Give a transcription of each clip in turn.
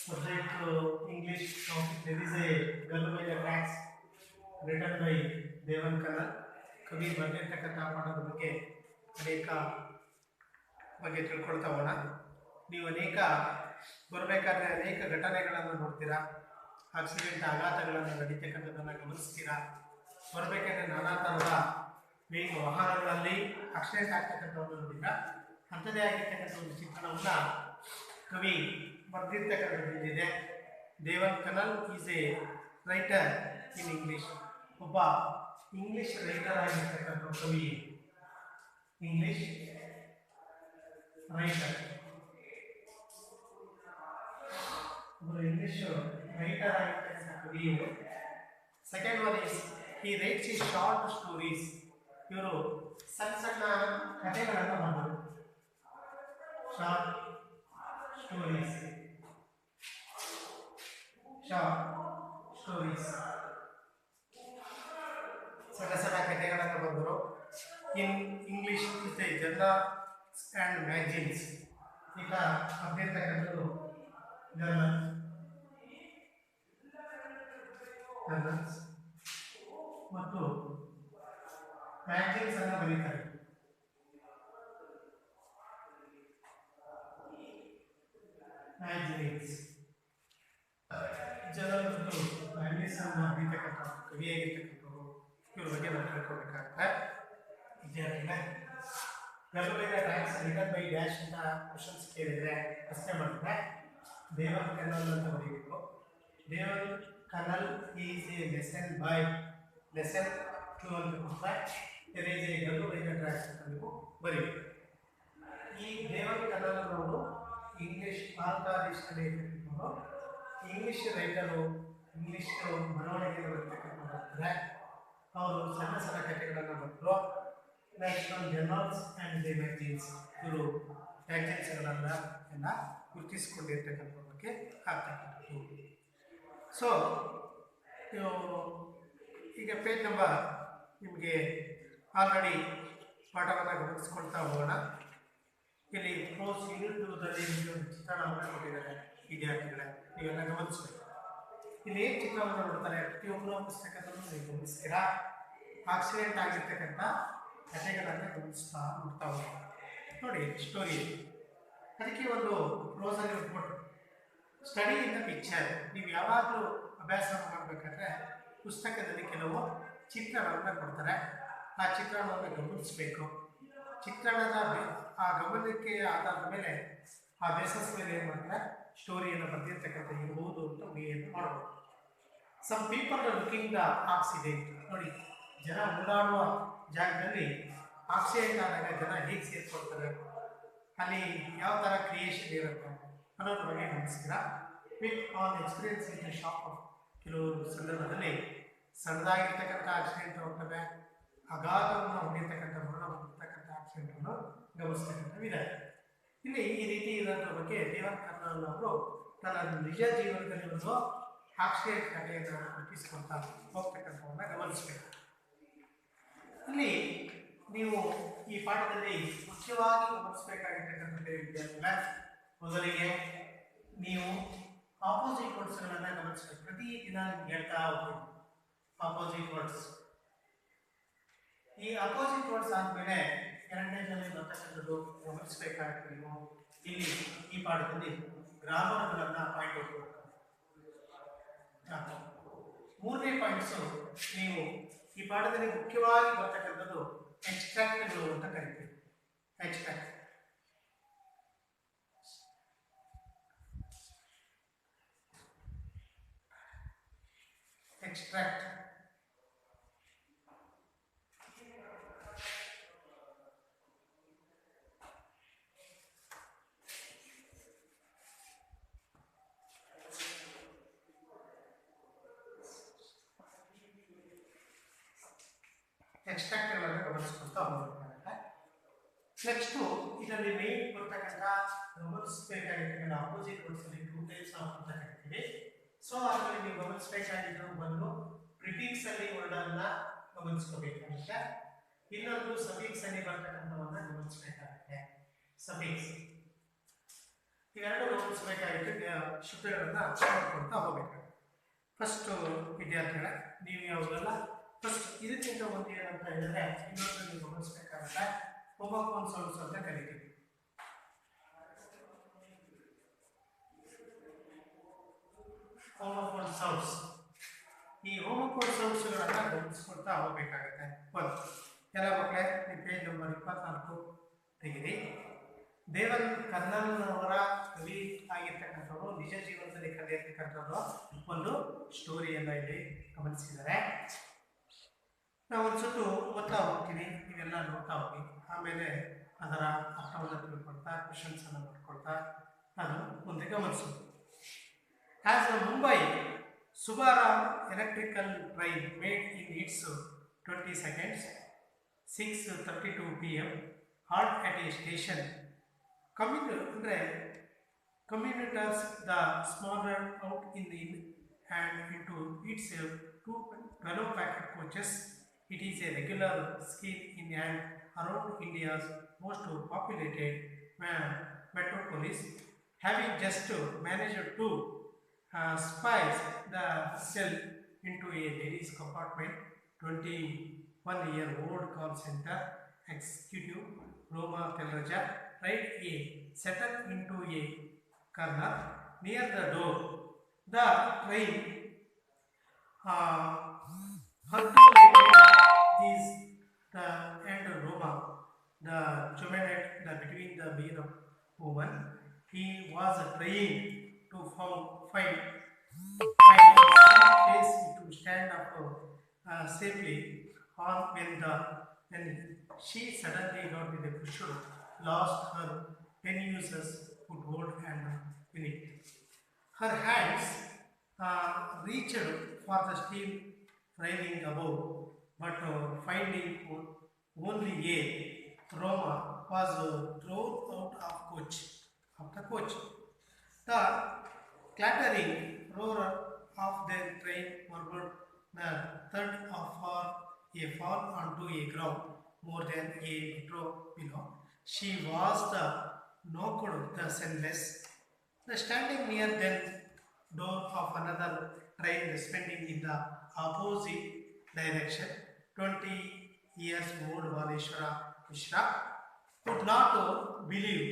subject English topic. There is a girl by the tracks written by Devan Kanal. ಕವಿ ಬರೆದಿರ್ತಕ್ಕಂಥ ಪಾಠದ ಬಗ್ಗೆ ಅನೇಕ ಬಗ್ಗೆ ತಿಳ್ಕೊಳ್ತಾ ಹೋಗೋಣ. ನೀವು ಅನೇಕ ಬರಬೇಕಾದ್ರೆ ಅನೇಕ ಘಟನೆಗಳನ್ನು ನೋಡ್ತೀರಾ, ಆಕ್ಸಿಡೆಂಟ್ ಆಘಾತಗಳನ್ನು ನಡೀತಕ್ಕಂಥದ್ದನ್ನು ಗಮನಿಸ್ತೀರಾ. ಬರಬೇಕಾದ್ರೆ ನಾನಾ ಥರದ ವಾಹನಗಳಲ್ಲಿ ಆಕ್ಸಿಡೆಂಟ್ ಆಗ್ತಕ್ಕಂಥವನ್ನು ನೋಡಿದ್ರ ಅಂಥದ್ದೇ ಆಗಿರ್ತಕ್ಕಂಥ ಒಂದು ಚಿತ್ರಣವನ್ನು ಕವಿ ಬರೆದಿರ್ತಕ್ಕಂಥದ್ದಿದೆ. Devan Kanal is a writer in English. ಒಬ್ಬ ಇಂಗ್ಲಿಷ್ ರೈಟರ್ ಆಗಿರ್ತಕ್ಕಂಥ ಕವಿ, ಇಂಗ್ಲಿಷ್ ರೈಟರ್, ಒಬ್ಬರು ಇಂಗ್ಲಿಷ್ ರೈಟರ್ ಆಗಿರ್ತಕ್ಕಂಥ ಕವಿಯು. Second one is he writes ಈ ಶಾರ್ಟ್ ಸ್ಟೋರೀಸ್. ಇವರು ಸಣ್ಣ ಸಣ್ಣ ಕಥೆಗಳನ್ನು ಬರೆದರು. ಶಾರ್ಟ್ ಸ್ಟೋರೀಸ್, ಶಾರ್ಟ್ ಸ್ಟೋರೀಸ್, ಸಣ್ಣ ಸಣ್ಣ ಕಥೆಗಳನ್ನು ಬರೆದರು. ಇನ್ ಇಂಗ್ಲಿಷ್ ಜೊತೆ ಜರ್ನಲ್ಸ್ ಆ್ಯಂಡ್ ಮ್ಯಾಗಝೀನ್ಸ್, ಈಗ ಬರೆದಿರ್ತಕ್ಕಂಥದ್ದು ಜರ್ನಲ್ಸ್ ಮತ್ತು ಮ್ಯಾಗಝೀನ್ಸ್ ಅನ್ನು ಬರೀತಾರೆ. ಮ್ಯಾಗಝೀನ್ಸ್, ಜರ್ನಲ್ ಮತ್ತು ಮ್ಯಾಗಝೀನ್ಸ್ ಅನ್ನು ಬರೀತಕ್ಕಂಥ ಕವಿಯಾಗಿರ್ತಕ್ಕಂಥವ್ರು. ಇವ್ರ ಬಗ್ಗೆ ನಾವು ತಿಳ್ಕೊಬೇಕಾಗುತ್ತೆ. ವಿದ್ಯಾರ್ಥಿಗಳೇ, ಗರ್ಭಬೇಗ ಟ್ಯಾಕ್ಸ್ ರಿಟರ್ನ್ ಬೈ ಡ್ಯಾಶ್ ಅಂತ ಕ್ವಶನ್ಸ್ ಕೇಳಿದರೆ ಪ್ರಶ್ನೆ ಮಾಡಿದ್ರೆ ದೇವನ್ ಕನಲ್ ಅಂತ ಬರೀಬೇಕು. Devan Kanal is a lesson by lesson 2 ಅಂತ ಕೊಟ್ಟರೆ ತೆರೆಜೆ ಗರ್ಭಬೇಗ ಟ್ಯಾಕ್ಸ್ ಅಂತ ನೀವು ಬರೀಬೇಕು. ಈ ದೇವನ್ ಕನಲ್ ಅವರು ಇಂಗ್ಲಿಷ್ ಭಾರತಾದೇಶದಲ್ಲಿ ಇರ್ತಕ್ಕಂಥವರು, ಇಂಗ್ಲಿಷ್ ರೈಟರು, ಇಂಗ್ಲಿಷ್ ಬರವಣಿಗೆ ಬರ್ತಕ್ಕಂಥವ್ರು. ಅವರು ಸಣ್ಣ ಸಣ್ಣ ಕಥೆಗಳನ್ನು ಬರೆದರು. Next journals and the magazines, ಇವರು ಮ್ಯಾಗಝೀನ್ಸ್ಗಳನ್ನ ಎಲ್ಲ ಗುರುತಿಸಿಕೊಂಡಿರ್ತಕ್ಕಂಥ ಬಗ್ಗೆ ಆಗ್ತಕ್ಕಂಥದ್ದು. ಸೊ ಈಗ ಪೇಜ್ ನಂಬರ್ ನಿಮಗೆ ಆಲ್ರೆಡಿ ಪಾಠವನ್ನು ಗಮನಿಸ್ಕೊಳ್ತಾ ಹೋಗೋಣ. ಇಲ್ಲಿ ಪ್ರೋಸ್ ಯೂಟ್ಯೂಬ್ದಲ್ಲಿ ಚಿತ್ರಣವನ್ನು ಕೊಟ್ಟಿದ್ದಾರೆ ವಿದ್ಯಾರ್ಥಿಗಳೇ, ನೀವೆಲ್ಲ ಗಮನಿಸಬೇಕು. ಇಲ್ಲಿ ಏನು ಚಿತ್ರವನ್ನು ನೋಡ್ತಾರೆ, ಪ್ರತಿಯೊಬ್ಬರ ಪುಸ್ತಕದಲ್ಲೂ ನೀವು ಗಮನಿಸ್ತೀರಾ. ಆಕ್ಸಿಡೆಂಟ್ ಆಗಿರ್ತಕ್ಕಂಥ ಕಥೆಗಳನ್ನು ಗಮನಿಸ್ತಾ ನೋಡ್ತಾ ಹೋಗೋಣ. ನೋಡಿ ಸ್ಟೋರಿ, ಅದಕ್ಕೆ ಒಂದು ಪ್ರೋಸಲ್ಲಿ ಕೊಟ್ಟು ಸ್ಟಡಿ ಇನ್ ದ ಪಿಕ್ಚರ್. ನೀವು ಯಾವಾಗಲೂ ಅಭ್ಯಾಸ ಮಾಡಬೇಕಾದ್ರೆ ಪುಸ್ತಕದಲ್ಲಿ ಕೆಲವು ಚಿತ್ರಣವನ್ನು ಕೊಡ್ತಾರೆ. ಆ ಚಿತ್ರಣವನ್ನು ಗಮನಿಸಬೇಕು. ಚಿತ್ರಣದ ಆ ಗಮನಕ್ಕೆ ಆಧಾರದ ಮೇಲೆ, ಆ ಬೇಸಸ್ ಮೇಲೆ ಏನು ಮಾಡ್ತಾರೆ, ಸ್ಟೋರಿಯನ್ನು ಬರೆದಿರ್ತಕ್ಕಂಥ ಇರ್ಬೋದು ಅಂತ ಊಹೆಯನ್ನು ಮಾಡ್ಬೋದು. Some people are looking the accident. ನೋಡಿ, ಜನ ಓಡಾಡುವ ಜಾಗದಲ್ಲಿ ಆಕ್ಸಿಡೆಂಟ್ ಆದಾಗ ಜನ ಹೇಗೆ ಸೇರ್ಕೊಳ್ತಾರೆ, ಅಲ್ಲಿ ಯಾವ ಥರ ಕ್ರಿಯೇಷನ್ ಇರುತ್ತೆ ಅನ್ನೋದ್ರ ಬಗ್ಗೆ ಗಮನಿಸ್ತೀರಾ. With an experience in the shop off, ಕೆಲವು ಸಂದರ್ಭದಲ್ಲಿ ಸಣ್ಣದಾಗಿರ್ತಕ್ಕಂಥ ಆಕ್ಸಿಡೆಂಟ್ ಹೋಗ್ತವೆ, ಅಗಾಧವನ್ನು ಹೊಂದಿರ್ತಕ್ಕಂಥ ಮರಣ ಹೊಂದಿರ್ತಕ್ಕಂಥ ಆಕ್ಸಿಡೆಂಟನ್ನು ಗಮನಿಸ್ತಕ್ಕಂಥವಿದೆ. ಇಲ್ಲಿ ಈ ರೀತಿ ಇರೋದ್ರ ಬಗ್ಗೆ ದೇವನ್ ಕನಲ್ ಅವರು ತನ್ನ ನಿಜ ಜೀವನದಲ್ಲಿ ಒಂದು ಆಕ್ಸಿಡೆಂಟ್ ಕಥೆಯನ್ನು ರೂಪಿಸ್ಕೊಳ್ತಾ ಹೋಗ್ತಕ್ಕಂಥವನ್ನ ಗಮನಿಸಬೇಕು. ಇಲ್ಲಿ ನೀವು ಈ ಪಾಠದಲ್ಲಿ ಮುಖ್ಯವಾಗಿ ಗಮನಿಸಬೇಕಾಗಿರ್ತಕ್ಕಂಥ ವಿದ್ಯಾರ್ಥಿಗಳ, ಮೊದಲಿಗೆ ನೀವು ಆಪೋಸಿಟ್ ವರ್ಡ್ಸ್ಗಳನ್ನು ಗಮನಿಸಬೇಕು. ಪ್ರತಿ ದಿನ ನಿಮ್ಗೆ ಹೇಳ್ತಾ ಹೋಗ್ತೀವಿ ಆಪೋಸಿಟ್ ವರ್ಡ್ಸ್. ಈ ಅಪೋಸಿಟ್ ವರ್ಡ್ಸ್ ಆದಮೇಲೆ ಎರಡನೇದಲ್ಲಿ ಬರ್ತಕ್ಕಂಥದ್ದು ಗಮನಿಸಬೇಕಾಗುತ್ತೆ. ನೀವು ಇಲ್ಲಿ ಈ ಪಾಠದಲ್ಲಿ ಗ್ರಾಮರ್ಗಳನ್ನು ಪಾಯಿಂಟ್ ಔಟ್ ಮಾಡಬೇಕು. ಮೂರನೇ ಪಾಯಿಂಟ್ಸು, ನೀವು ಈ ಪಾಠದಲ್ಲಿ ಮುಖ್ಯವಾಗಿ ಬರ್ತಕ್ಕಂಥದ್ದು ಎಕ್ಸ್ಟ್ರಾಕ್ಟ್ಗಳು ಅಂತ ಕರಿತೀವಿ. ಎಕ್ಸ್ಟ್ರಾಕ್ಟ್, ಎಕ್ಸ್ಟ್ರಾಕ್ಟ್ ಎಕ್ಸ್ಟ್ರಾಕ್ಟ್ಗಳನ್ನು ಗಮನಿಸ್ಕೊಳ್ತಾ ಹೋಗಬೇಕಾಗುತ್ತೆ. ನೆಕ್ಸ್ಟು ಇದರಲ್ಲಿ ಮೇನ್ ಬರ್ತಕ್ಕಂಥ ಗಮನಿಸಬೇಕಾಗಿರ್ತಕ್ಕಂಥ ಅಪೋಸಿಟ್ ವರ್ಡ್ಸಲ್ಲಿ 2 ಟೈಪ್ಸ್ ಅಂತ ಕರಿತೀವಿ. ಸೊ ಅದರಲ್ಲಿ ನೀವು ಗಮನಿಸಬೇಕಾಗಿದ್ದು ಒಂದು ಪ್ರಿಫಿಕ್ಸ್ ಅಲ್ಲಿ ವರ್ಡನ್ನು ಗಮನಿಸ್ಕೋಬೇಕಾಗುತ್ತೆ, ಇನ್ನೊಂದು ಸಫಿಕ್ಸ್ ಅಲ್ಲಿ ಬರ್ತಕ್ಕಂಥವನ್ನ ಗಮನಿಸಬೇಕಾಗುತ್ತೆ. ಸಫಿಕ್ಸ್ ಇವೆರಡು ಗಮನಿಸಬೇಕಾಗಿತ್ತು ಶಬ್ದಗಳನ್ನು ನೋಡ್ಕೊಳ್ತಾ ಹೋಗ್ಬೇಕು. ಫಸ್ಟ್ ವಿದ್ಯಾರ್ಥಿಗಳ ನೀವು ಯಾವುದೆಲ್ಲ ಫಸ್ಟ್ ಇದಕ್ಕಿಂತ ಒಂದು ಏನಂತ ಹೇಳಿದ್ರೆ ಇನ್ನೊಂದು ನೀವು ಗಮನಿಸಬೇಕಾಗುತ್ತೆ ಹೋಮೋಫೋನ್ ಸೌಂಡ್ಸ್ ಅಂತ ಕರಿತೀವಿ. ಹೋಮೋಫೋನ್ ಸೌಂಡ್ಸ್, ಈ ಹೋಮೋಫೋನ್ ಸೌಂಡ್ಸ್ಗಳನ್ನ ಗಮನಿಸ್ಕೊಳ್ತಾ ಹೋಗ್ಬೇಕಾಗುತ್ತೆ. ಒಂದು ಎಲ್ಲ ಮಕ್ಕಳೇ ನೀವು ಪೇಜ್ ನಂಬರ್ 24 ತೆಗಿರಿ. ದೇವನ್ ಕರ್ನಲ್ನವರ ಕವಿ ಆಗಿರ್ತಕ್ಕಂಥವ್ರು ನಿಜ ಜೀವನದಲ್ಲಿ ಕಲಿಯತಕ್ಕಂಥವ್ರು ಒಂದು ಸ್ಟೋರಿಯನ್ನ ಇಲ್ಲಿ ಗಮನಿಸಿದ್ದಾರೆ. ನಾವು ಒಂದು ಸುತ್ತು ಓದ್ತಾ ಹೋಗ್ತೀನಿ, ನೀವೆಲ್ಲ ನೋಡ್ತಾ ಹೋಗಿ, ಆಮೇಲೆ ಅದರ ಅರ್ಥವನ್ನು ತಿಳ್ಕೊಳ್ತಾ ಕ್ವಶನ್ಸ್ ಅನ್ನು ನೋಡ್ಕೊಳ್ತಾ ನಾನು ಮುಂದೆ ಗಮನಿಸೋದು. As a Mumbai Subaram electrical train made in its 20 seconds 6:32 p.m. halt at a station. Commuters the smaller out in the and into its two 12 packet coaches. It is a regular scheme in and around India's most populated metropolis, having just managed to spies the cell into a ladies compartment. 21-year-old call center executive Roma Telraja tried a settle into a corner near the door. The train these and Roma the dominate between the man of woman. He was trying to find some place to stand up safely on when she suddenly got in a push, lost her tenuous foothold and unit. Her hands reached for the steel railing above, but finding only air, Roma was thrown out of the coach. The clattering roar of the train murmured the thud of a fall onto a ground more than a metro below. She was the knocked the senseless. The standing near the door of another train spinning in the opposite direction. 20 years old Valeshwara Mishra could not believe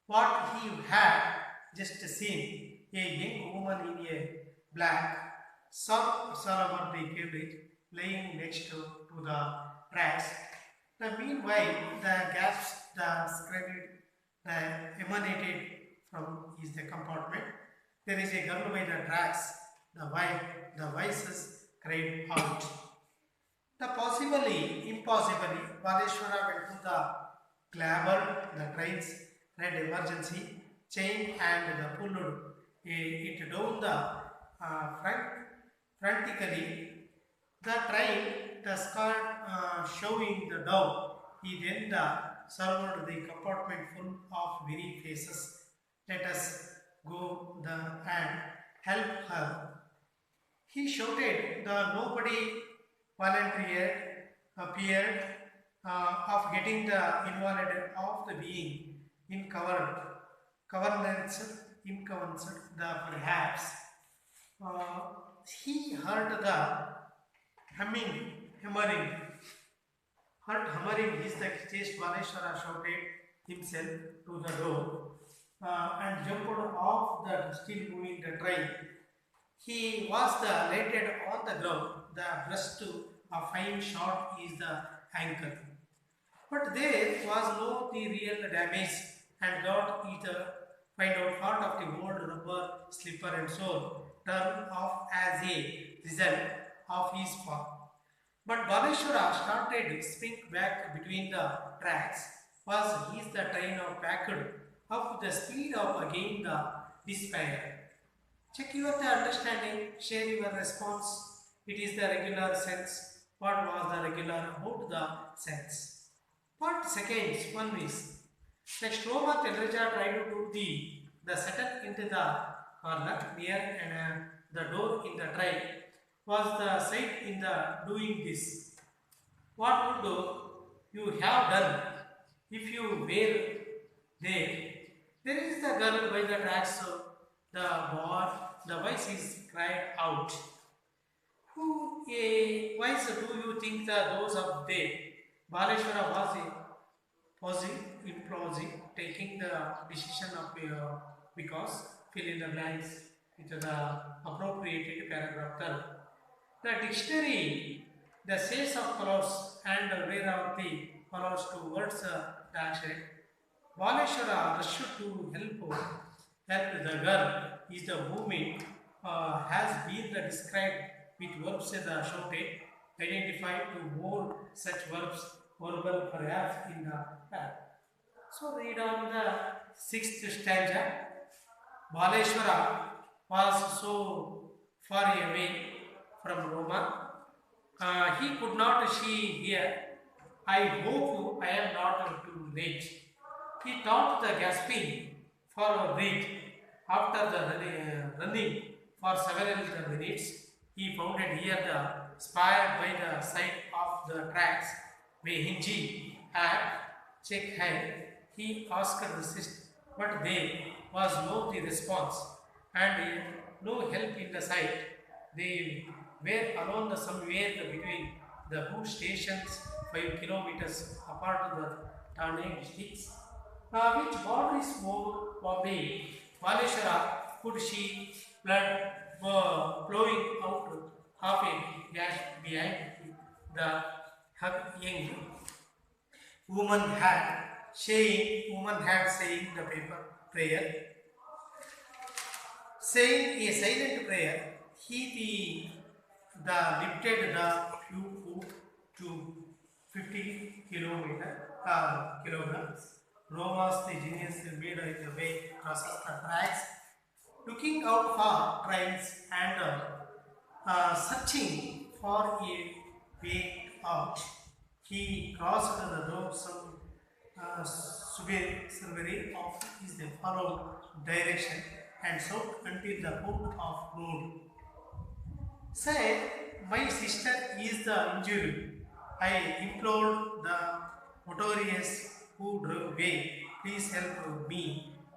what he had just seen. A young woman in a black Salamardi carriage lying next to the tracks. Meanwhile, the gasps, the screamed, emanated from the compartment. There is a girl by the tracks. The voices cried out. Possibly, impossibly, Valeshwara went to the clabber, the train's red emergency chain and pulled it down the frantically. The train, the skirt showing the down. He then served the compartment full of weary faces. Let us go and help her. He shouted. Nobody appeared of getting the invalid of the being inconvenienced perhaps. He heard the hammering. Is the chased Valeshwara shouted himself to the door and jumped off the still moving the train. He was lighted on the ground. The breast a fine shot is the ankle. But there was no the real damage, and God either find out part of the old rubber slipper and sole turn off as a result of his fall. But Valeshwara started spring back between the tracks. Was he the train of packed up the speed of again the despair? Check your understanding, share your response. It is the regular sense. What was the regular about the sense? Part seconds, one is. Next, Roma Telraja tried to do the settle into the corner near and the door in the train. Was the side in the doing this? What would you have done if you were there? There is the girl by the tracks, the boy, the voice is cried out. Who a why do you think that those of they? Baleshwara was a implosive, taking the decision of because fill in the blanks with the appropriated paragraph 12. The dictionary, the says of colors and where of the colors towards the action. Baleshwara rushed to help the girl is the movement has been described with verbs shouted, identified to more such verbs, verbal perhaps in the path. So read on the sixth stanza. Baleshwara was so far away from Roma. He could not see here. I hope I am not too late. He thought the gasping for a breath after the running for several minutes. He found it here the spire by the side of the tracks where Hinji had checked hand. He asked the sister, but there was no the response and no help in the sight. They were alone somewhere between the two stations 5 kilometers apart of the Thane districts, which borders more of the Baleshwara could see blood flowing out half a dash behind the young woman had saying the paper prayer, saying a silent prayer. He the lifted the few foot to 50 kilograms. Roma's the genius made in the way crosses the tracks, looking out for trains and searching for a way out. He crossed the road some survey of is the followed direction and so until the foot of road. Said, my sister is the injured. I implored the motorist who drove away, please help me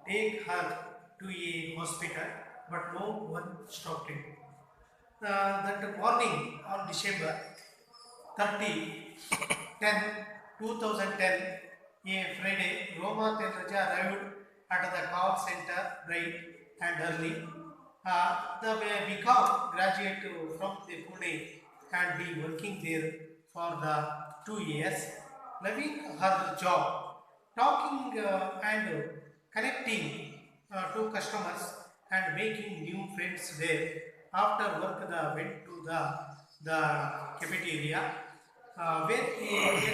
take her to a hospital, but no one stopped it. That morning on December 30, 2010, a Friday, Roma Telraja arrived at the call center bright and early. The become graduate from the Pune and be working there for the 2 years, loving her job, talking and connecting to customers and making new friends there. After work, went to the cafeteria where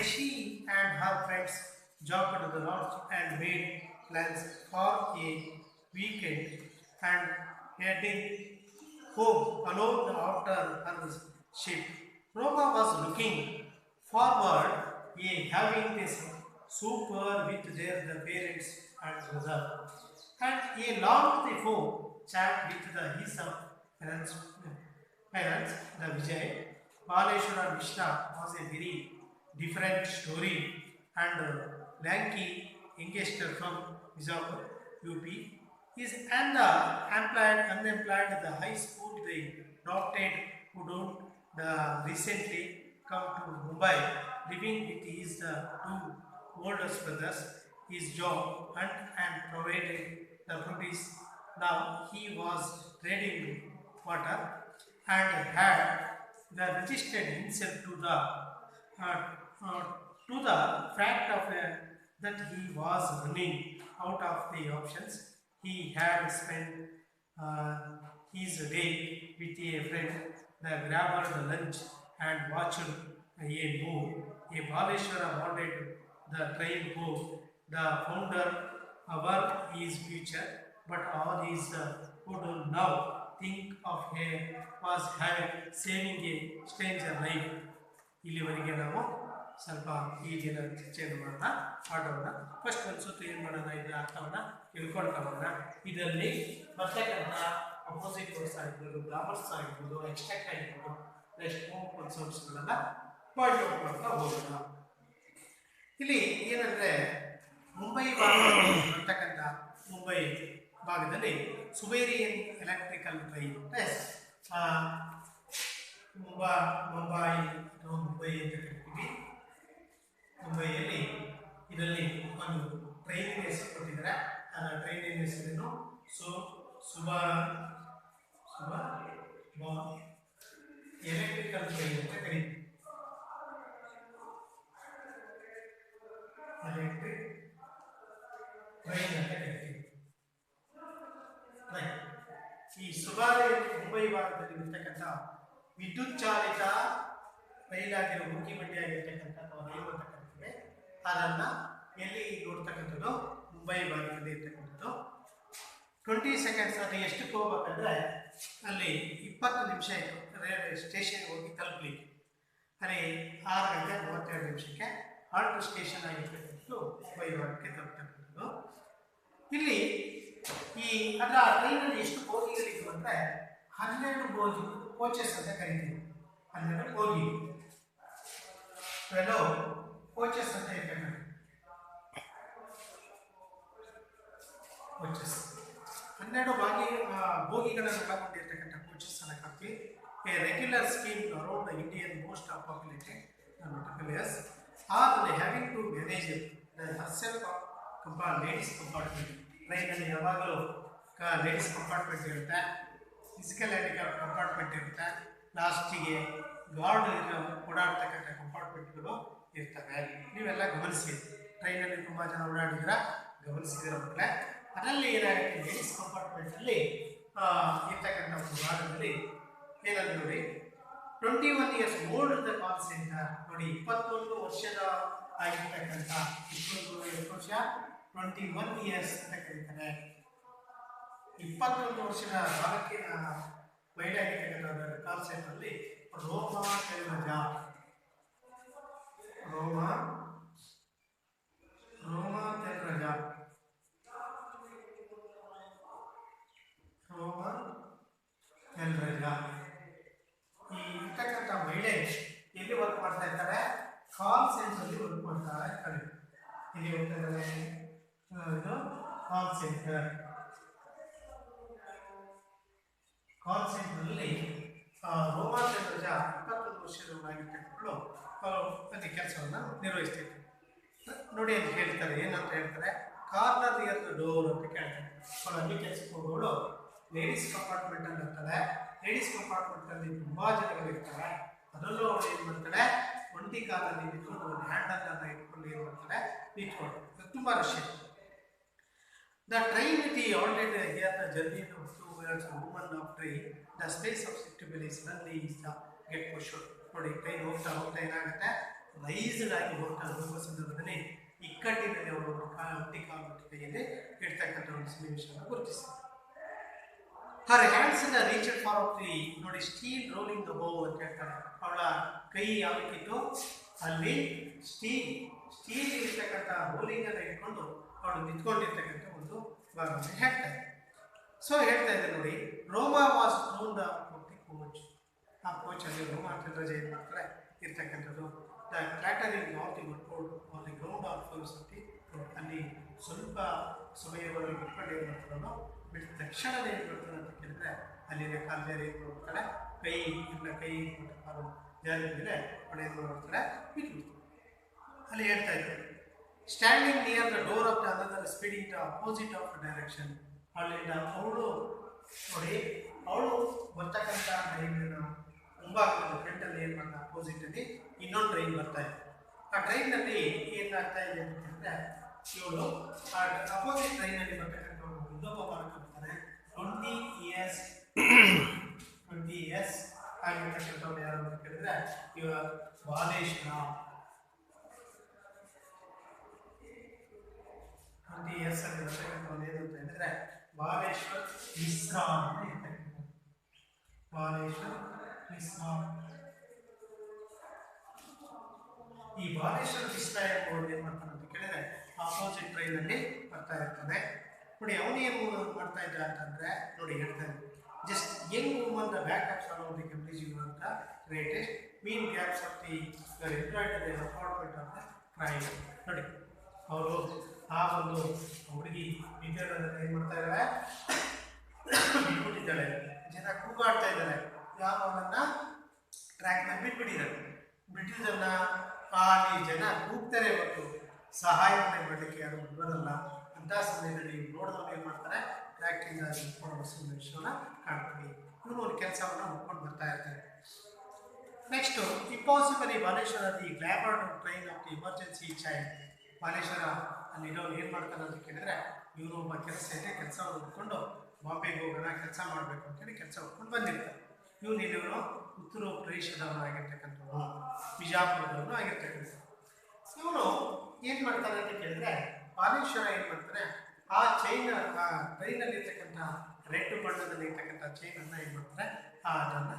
she and her friends jogged to the lodge and made plans for a weekend and heading home alone after her shift. Roma was looking forward to having this super with their parents and brother and a long phone chat with his parents, the Vijay. Baleshwara Mishra was a very different story and lanky youngster from Mizapur, UP. Is and unemployed, the high school they doctorate who don't recently come to Mumbai, living with his two oldest brothers, his job and provided the produce. Now he was trading water and had registered himself to the fact of that he was running out of the options. He had spent his day with a friend, the grabbed the lunch and watched a move. A Baleshwara wanted the train home. The founder work his future, but all his could now think of her was having saving a stranger life. ಇಲ್ಲಿವರೆಗೆ ನಾವು ಸ್ವಲ್ಪ ಈ ದಿನ ಚರ್ಚೆಯನ್ನು ಮಾಡೋಣ ಮಾಡೋಣ. First ಒಂದು ಸುತ್ತು ಏನು ಮಾಡೋಣ, ಇದರ ಅರ್ಥವನ್ನು ತಿಳ್ಕೊಳ್ಕೊಳ್ಳೋಣ. ಇದರಲ್ಲಿ ಬರ್ತಕ್ಕಂಥ ಅಪೋಸಿಟ್ ವರ್ಡ್ಸ್ ಆಗಿರ್ಬೋದು, ಗ್ರಾಮರ್ಸ್ ಆಗಿರ್ಬೋದು, ಎಕ್ಸ್ಟ್ರಾಕ್ಟ್ ಆಗಿರ್ಬೋದು, ನೆಕ್ಸ್ಟ್ ಹೋಮ್ ಕಾನ್ಸೆಪ್ಟ್ಸ್ಗಳೆಲ್ಲ ಪಾಯಿಂಟ್ ಔಟ್ ಮಾಡ್ತಾ ಹೋಗೋಣ. ಇಲ್ಲಿ ಏನಂದರೆ ಮುಂಬೈ ಭಾಗದಲ್ಲಿ ಬರ್ತಕ್ಕಂಥ ಮುಂಬೈ ಭಾಗದಲ್ಲಿ ಸುಬೇರಿಯನ್ ಎಲೆಕ್ಟ್ರಿಕಲ್ ಟ್ರೈನ್ ಅಂತ ಮುಂಬೈ ಅಥವಾ ಮುಂಬೈ ಅಂತ ಕರಿತೀವಿ. ಮುಂಬೈಯಲ್ಲಿ ಇದರಲ್ಲಿ ಒಂದು ಟ್ರೈನಿನ ಹೆಸರು ಕೊಟ್ಟಿದ್ದಾರೆ. ಆ ಟ್ರೈನಿನ ಹೆಸರೇನು ಎಲೆಕ್ಟ್ರಿಕಲ್ ಟ್ರೈನ್ ಅಂತ ಕರೀತೀವಿ. ಎಲೆಕ್ಟ್ರಿಕ್ ಟ್ರೈನ್ ಅಂತ ಕರಿತೀವಿ. ಈ ಮುಂಬೈ ಭಾಗದಲ್ಲಿ ಇರ್ತಕ್ಕಂಥ ವಿದ್ಯುತ್ ಚಾಲಿತ ರೈಲಾಗಿರೋ ಮುಖ್ಯ ಮಂಡಿಯಾಗಿರ್ತಕ್ಕಂಥ ಅಥವಾ ರೈಲು ಅಂತ ಕರಿತೀವಿ. ಅದನ್ನ ಎಲ್ಲಿ ನೋಡ್ತಕ್ಕಂಥದ್ದು ಮುಂಬೈ ಭಾಗದಲ್ಲಿ ಇರ್ತಕ್ಕಂಥದ್ದು. 20 ಸೆಕೆಂಡ್ಸ್ ಅದು ಎಷ್ಟಕ್ಕೆ ಹೋಗ್ಬೇಕಂದ್ರೆ ಅಲ್ಲಿ 20 ನಿಮಿಷ ಇತ್ತು ರೈಲ್ವೆ ಸ್ಟೇಷನ್ ಹೋಗಿ ತಲುಪಲಿಕ್ಕೆ. ಅಲ್ಲಿ 6:32 ಆಲ್ಟೋ ಸ್ಟೇಷನ್ ಆಗಿರ್ತಕ್ಕಂಥದ್ದು ಮುಂಬೈ ಭಾಗಕ್ಕೆ ತಲುಪ್ತಕ್ಕಂಥದ್ದು. ಇಲ್ಲಿ ಈ ಅದರ ಟ್ರೈನಲ್ಲಿ ಎಷ್ಟು ಬೋಗಿಗಳಿತ್ತು ಅಂದರೆ 12 ಬೋಗಿ ಕೋಚಸ್ ಅಂತ ಕರಿತೀವಿ. 12 ಬೋಗಿ ಕೋಚಸ್ ಅಂತ ಇರ್ತಕ್ಕಂಥ ಕೋಚಸ್ 12 ಬೋಗಿಗಳನ್ನು ಒಳಗೊಂಡಿರ್ತಕ್ಕಂಥ ಕೋಚಸ್ ಅನ್ನು ಕರಿತೀವಿ. A regular scheme around the Indian most populated metropolis are they having to manage the herself ladies compartment. ಟ್ರೈನಲ್ಲಿ ಯಾವಾಗಲೂ ಲೇಡೀಸ್ ಕಂಪಾರ್ಟ್ಮೆಂಟ್ ಇರುತ್ತೆ, ಫಿಸಿಕಲ್ ಹ್ಯಾಂಡಿಕ್ಯಾಪ್ ಕಂಪಾರ್ಟ್ಮೆಂಟ್ ಇರುತ್ತೆ, ಲಾಸ್ಟಿಗೆ ಗಾರ್ಡ್ ಓಡಾಡ್ತಕ್ಕಂಥ ಕಂಪಾರ್ಟ್ಮೆಂಟ್ಗಳು ಇರ್ತವೆ. ನೀವೆಲ್ಲ ಗಮನಿಸಿ, ಟ್ರೈನಲ್ಲಿ ತುಂಬ ಜನ ಓಡಾಡಿದ್ರೆ ಗಮನಿಸಿದಿರ ಮಕ್ಕಳೇ. ಅದರಲ್ಲಿ ಏನಾಗುತ್ತೆ, ಲೇಡೀಸ್ ಕಂಪಾರ್ಟ್ಮೆಂಟಲ್ಲಿ ಇರ್ತಕ್ಕಂಥ ಒಂದು ಭಾಗದಲ್ಲಿ ಏನಂದ್ರೆ ನೋಡಿ 21 years old the call centre ನೋಡಿ 21 ವರ್ಷದ ಆಗಿರ್ತಕ್ಕಂಥ 21 ವರ್ಷ 21 years ಅಂತ ಕರೀತಾರೆ. 21 ವರ್ಷದ ಬಾಲಕಿನ ಮಹಿಳೆ ಆಗಿರ್ತಕ್ಕಂಥ ಕಾಲ್ ಸೆಂಟರಲ್ಲಿ ರೋಮಾ ತೆಲ್ರಜಾ ಈ ಇರ್ತಕ್ಕಂಥ ಮಹಿಳೆ ಎಲ್ಲಿ ವರ್ಕ್ ಮಾಡ್ತಾ ಇರ್ತಾರೆ, ಕಾಲ್ ಸೆಂಟರ್ ವರ್ಕ್ ಮಾಡ್ತಾ ಇರ್ತಾರೆ. ಇಲ್ಲಿ ಹೋಗ್ತಾ ಇದ್ದಾರೆ, ಇದು ಕಾಲ್ ಸೆಂಟರ್. ಕಾಲ್ ಸೆಂಟರ್ನಲ್ಲಿ ರೋಮಾ ತೆಲ್ರಜಾ 21 ವರ್ಷದವರಾಗಿರ್ತಕ್ಕಂಥಳು ಅಲ್ಲಿ ಕೆಲಸವನ್ನು ನಿರ್ವಹಿಸ್ತಿದ್ರು. ನೋಡಿ ಅಂತ ಹೇಳ್ತಾರೆ, ಏನಂತ ಹೇಳ್ತಾರೆ, ಕಾರ್ನರ್ ನಿಯರ್ ದ ಡೋರ್ ಅಂತ ಕೇಳ್ತಾರೆ. ಅವಳು ಅಲ್ಲಿ ಕೆಲಸಕ್ಕೆ ಹೋಗೋಳು ಲೇಡೀಸ್ ಕಂಪಾರ್ಟ್ಮೆಂಟ್ ಅಲ್ಲಿ ಇರ್ತಾಳೆ. ಲೇಡೀಸ್ ಕಂಪಾರ್ಟ್ಮೆಂಟ್ ಅಲ್ಲಿ ತುಂಬಾ ಜನಗಳು ಇರ್ತಾರೆ. ಅದರಲ್ಲೂ ಅವಳು ಏನು ಮಾಡ್ತಾಳೆ, ಒಂಟಿ ಕಾಲಲ್ಲಿ ನಿಂತ್ಕೊಂಡು ಒಂದು ಹ್ಯಾಂಡಲ್ ಅನ್ನ ಇಟ್ಕೊಂಡು ಏನು ಮಾಡ್ತಾಳೆ, ನಿಂತ್ಕೊಂಡು ತುಂಬಾ ರಶ್ ಇದೆ. The train the already here the journey of 2 girls and women of train the space of acceptable is suddenly is the get pushed. ನೋಡಿ ಟ್ರೈನ್ ಹೋಗ್ತಾ ಏನಾಗುತ್ತೆ, ರೈಸ್ಡ್ ಆಗಿ ಹೋಗುವ ಸಂದರ್ಭದಲ್ಲಿ ಇಕ್ಕಟ್ಟಿನಲ್ಲಿ ಅವರು ಒಂಟಿ ಕಾಲು ಕೈಯಲ್ಲಿ ಇಡ್ತಕ್ಕಂಥ ಒಂದು ಸನ್ನಿವೇಶವನ್ನು ಗುರುತಿಸ್ತಾರೆ. Her hands in reach for of the ನೋಡಿ ಸ್ಟೀಲ್ ರೋಲಿಂಗ್ ದ ಬೋವ್ ಅಂತ ಹೇಳ್ತಾರೆ. ಅವಳ ಕೈ ಯಾವಕ್ಕಿತ್ತು, ಅಲ್ಲಿ ಸ್ಟೀಲ್ ಇರ್ತಕ್ಕಂಥ ರೋಲಿಂಗ್ ಅನ್ನು ಇಟ್ಕೊಂಡು ಅವಳು ನಿಂತ್ಕೊಂಡಿರ್ತಕ್ಕಂಥ ಒಂದು ಭಾಗವನ್ನು ಹೇಳ್ತಾರೆ. ಸೊ ಹೇಳ್ತಾ ಇದ್ದಾರೆ ನೋಡಿ, Roma was thrown the coach. ಆ ಕೋಚಲ್ಲಿ ರೋಮಾ ತೆಲ್ರಜಾ ಏನು ಮಾಡ್ತಾರೆ ಇರ್ತಕ್ಕಂಥದ್ದು. The clattering of the workout on the ground of philosophy. ಅಲ್ಲಿ ಸ್ವಲ್ಪ ಸಮಯವನ್ನು ಬಿಟ್ಕೊಂಡು ಏನು ಮಾಡ್ತಾರೋ ಬಿಟ್ಟ ತಕ್ಷಣ ಏನು ಮಾಡ್ತಾರೆ ಅಂತ ಕೇಳಿದ್ರೆ, ಅಲ್ಲಿನ ಕಾಲ್ಜಾರಿ ಏನು ಮಾಡ್ತಾರೆ, ಕೈ ಕಾಲು ಜಾರಿ ಮೇಲೆ ಅವಳು ಏನು ಮಾಡ್ತಾರೆ, ಬಿಟ್ಟು ಅಲ್ಲಿ ಹೇಳ್ತಾ ಇದ್ದಾರೆ. Standing near the door of the another speeding the opposite of direction. ಅಲ್ಲಿಂದ ಅವಳು ನೋಡಿ, ಅವಳು ಬರ್ತಕ್ಕಂಥ ಟ್ರೈನಿನ ಮುಂಭಾಗದ ಫ್ರಂಟಲ್ಲಿ ಏನು ಮಾಡ್ತಾ ಅಪೋಸಿಟಲ್ಲಿ ಇನ್ನೊಂದು ಟ್ರೈನ್ ಬರ್ತಾ ಇದೆ. ಆ ಟ್ರೈನಲ್ಲಿ ಏನಾಗ್ತಾ ಇದೆ ಅಂತಂದರೆ, ಇವಳು ಆ ಅಪೋಸಿಟ್ ಟ್ರೈನಲ್ಲಿ ಬರ್ತಕ್ಕಂಥ ಇನ್ನೊಬ್ಬ ಬಾಲಕ ಬರ್ತಾನೆ. 20 years ಆಗಿರ್ತಕ್ಕಂಥವ್ರು ಯಾರು ಅಂತ ಕೇಳಿದ್ರೆ ಇವ ಬಾಲೇಶ್ವರ. 20 years ಅಲ್ಲಿ ಬರ್ತಕ್ಕಂಥವ್ರು ಏನು ಅಂತ ಹೇಳಿದ್ರೆ ಬಾಲೇಶ್ವರ್ ಮಿಶ್ರಾ ಅಂತ ಇರ್ತಕ್ಕಂಥ ಬಾಲೇಶ್ವರ್ ಮಿಶ್ರಾ. ಈ ಬಾಲೇಶ್ವರ ಮಿಶ್ರಾ ಎಂಬುವರು ಏನು ಮಾಡ್ತಾನೆ ಅಂತ ಕೇಳಿದ್ರೆ ಆಪೋಸಿಟ್ ಟ್ರೈನಲ್ಲಿ ಬರ್ತಾ ಇರ್ತಾನೆ. ನೋಡಿ ಅವನೇನು ಮಾಡ್ತಾ ಇದ್ದ ಅಂತಂದ್ರೆ ನೋಡಿ ಹೇಳ್ತಾನೆ, just young woman the back of all of the complete ಅಂತ greatest mean gaps of the employed apartment of the train. ನೋಡಿ ಅವರು ಆ ಒಂದು ಹುಡುಗಿ ವಿದ್ಯಾರ್ಥಿ ಏನು ಮಾಡ್ತಾ ಇದ್ದಾರೆ, ಬಿಟ್ಬಿಟ್ಟಿದ್ದಾಳೆ. ಜನ ಕೂಗಾಡ್ತಾ ಇದ್ದಾರೆ, ಯಾವನ್ನ ಟ್ರ್ಯಾಕ್ನಲ್ಲಿ ಬಿಟ್ಬಿಟ್ಟಿದ್ದಾರೆ. ಬಿಟ್ಟಿದ್ದನ್ನ ಅಲ್ಲಿ ಜನ ಕೂಗ್ತಾರೆ ಹೊರತು ಸಹಾಯ ಮಾಡಲಿಕ್ಕೆ ಯಾರು ಬರಲ್ಲ. ಅಂಥ ಸಮಯದಲ್ಲಿ ನೋಡಿದವ್ರು ಏನು ಮಾಡ್ತಾರೆ, ಟ್ರ್ಯಾಕ್ಟಿಂದ ನಿಂತ್ಕೊಂಡು ಸನ್ನಿವೇಶವನ್ನು ಕಾಣ್ತೀವಿ. ಇವರು ಒಂದು ಕೆಲಸವನ್ನು ಮುಟ್ಕೊಂಡು ಬರ್ತಾ ಇರ್ತಾರೆ. Next impossibly Baleshwar the glamour train of the emergency child. Baleshwar ಅಲ್ಲಿರೋರು ಏನು ಮಾಡ್ತಾರೆ ಅಂತ ಕೇಳಿದ್ರೆ, ಇವರು ಒಬ್ಬ ಕೆಲಸ ಇದೆ, ಕೆಲಸವನ್ನು ಹುಡ್ಕೊಂಡು ಬಾಂಬೆಗೆ ಹೋಗೋಣ, ಕೆಲಸ ಮಾಡಬೇಕು ಅಂತೇಳಿ ಕೆಲಸ ಹುಡ್ಕೊಂಡು ಬಂದಿರ್ತಾರೆ. ಇವನು ಉತ್ತರ ಪ್ರದೇಶದವನು ಆಗಿರ್ತಕ್ಕಂಥವ್ರು, ಬಿಜಾಪುರದವನು ಆಗಿರ್ತಕ್ಕಂಥವ್ರು. ಇವನು ಏನು ಮಾಡ್ತಾರೆ ಅಂತ ಕೇಳಿದ್ರೆ, ಬಾಲೇಶ್ವರ ಏನು ಮಾಡ್ತಾರೆ, ಆ ಚೈನ್, ಆ ಟ್ರೈನಲ್ಲಿರ್ತಕ್ಕಂಥ ರೆಡ್ ಬಣ್ಣದಲ್ಲಿ ಇರ್ತಕ್ಕಂಥ ಚೈನನ್ನು ಏನು ಮಾಡ್ತಾರೆ, ಅದನ್ನು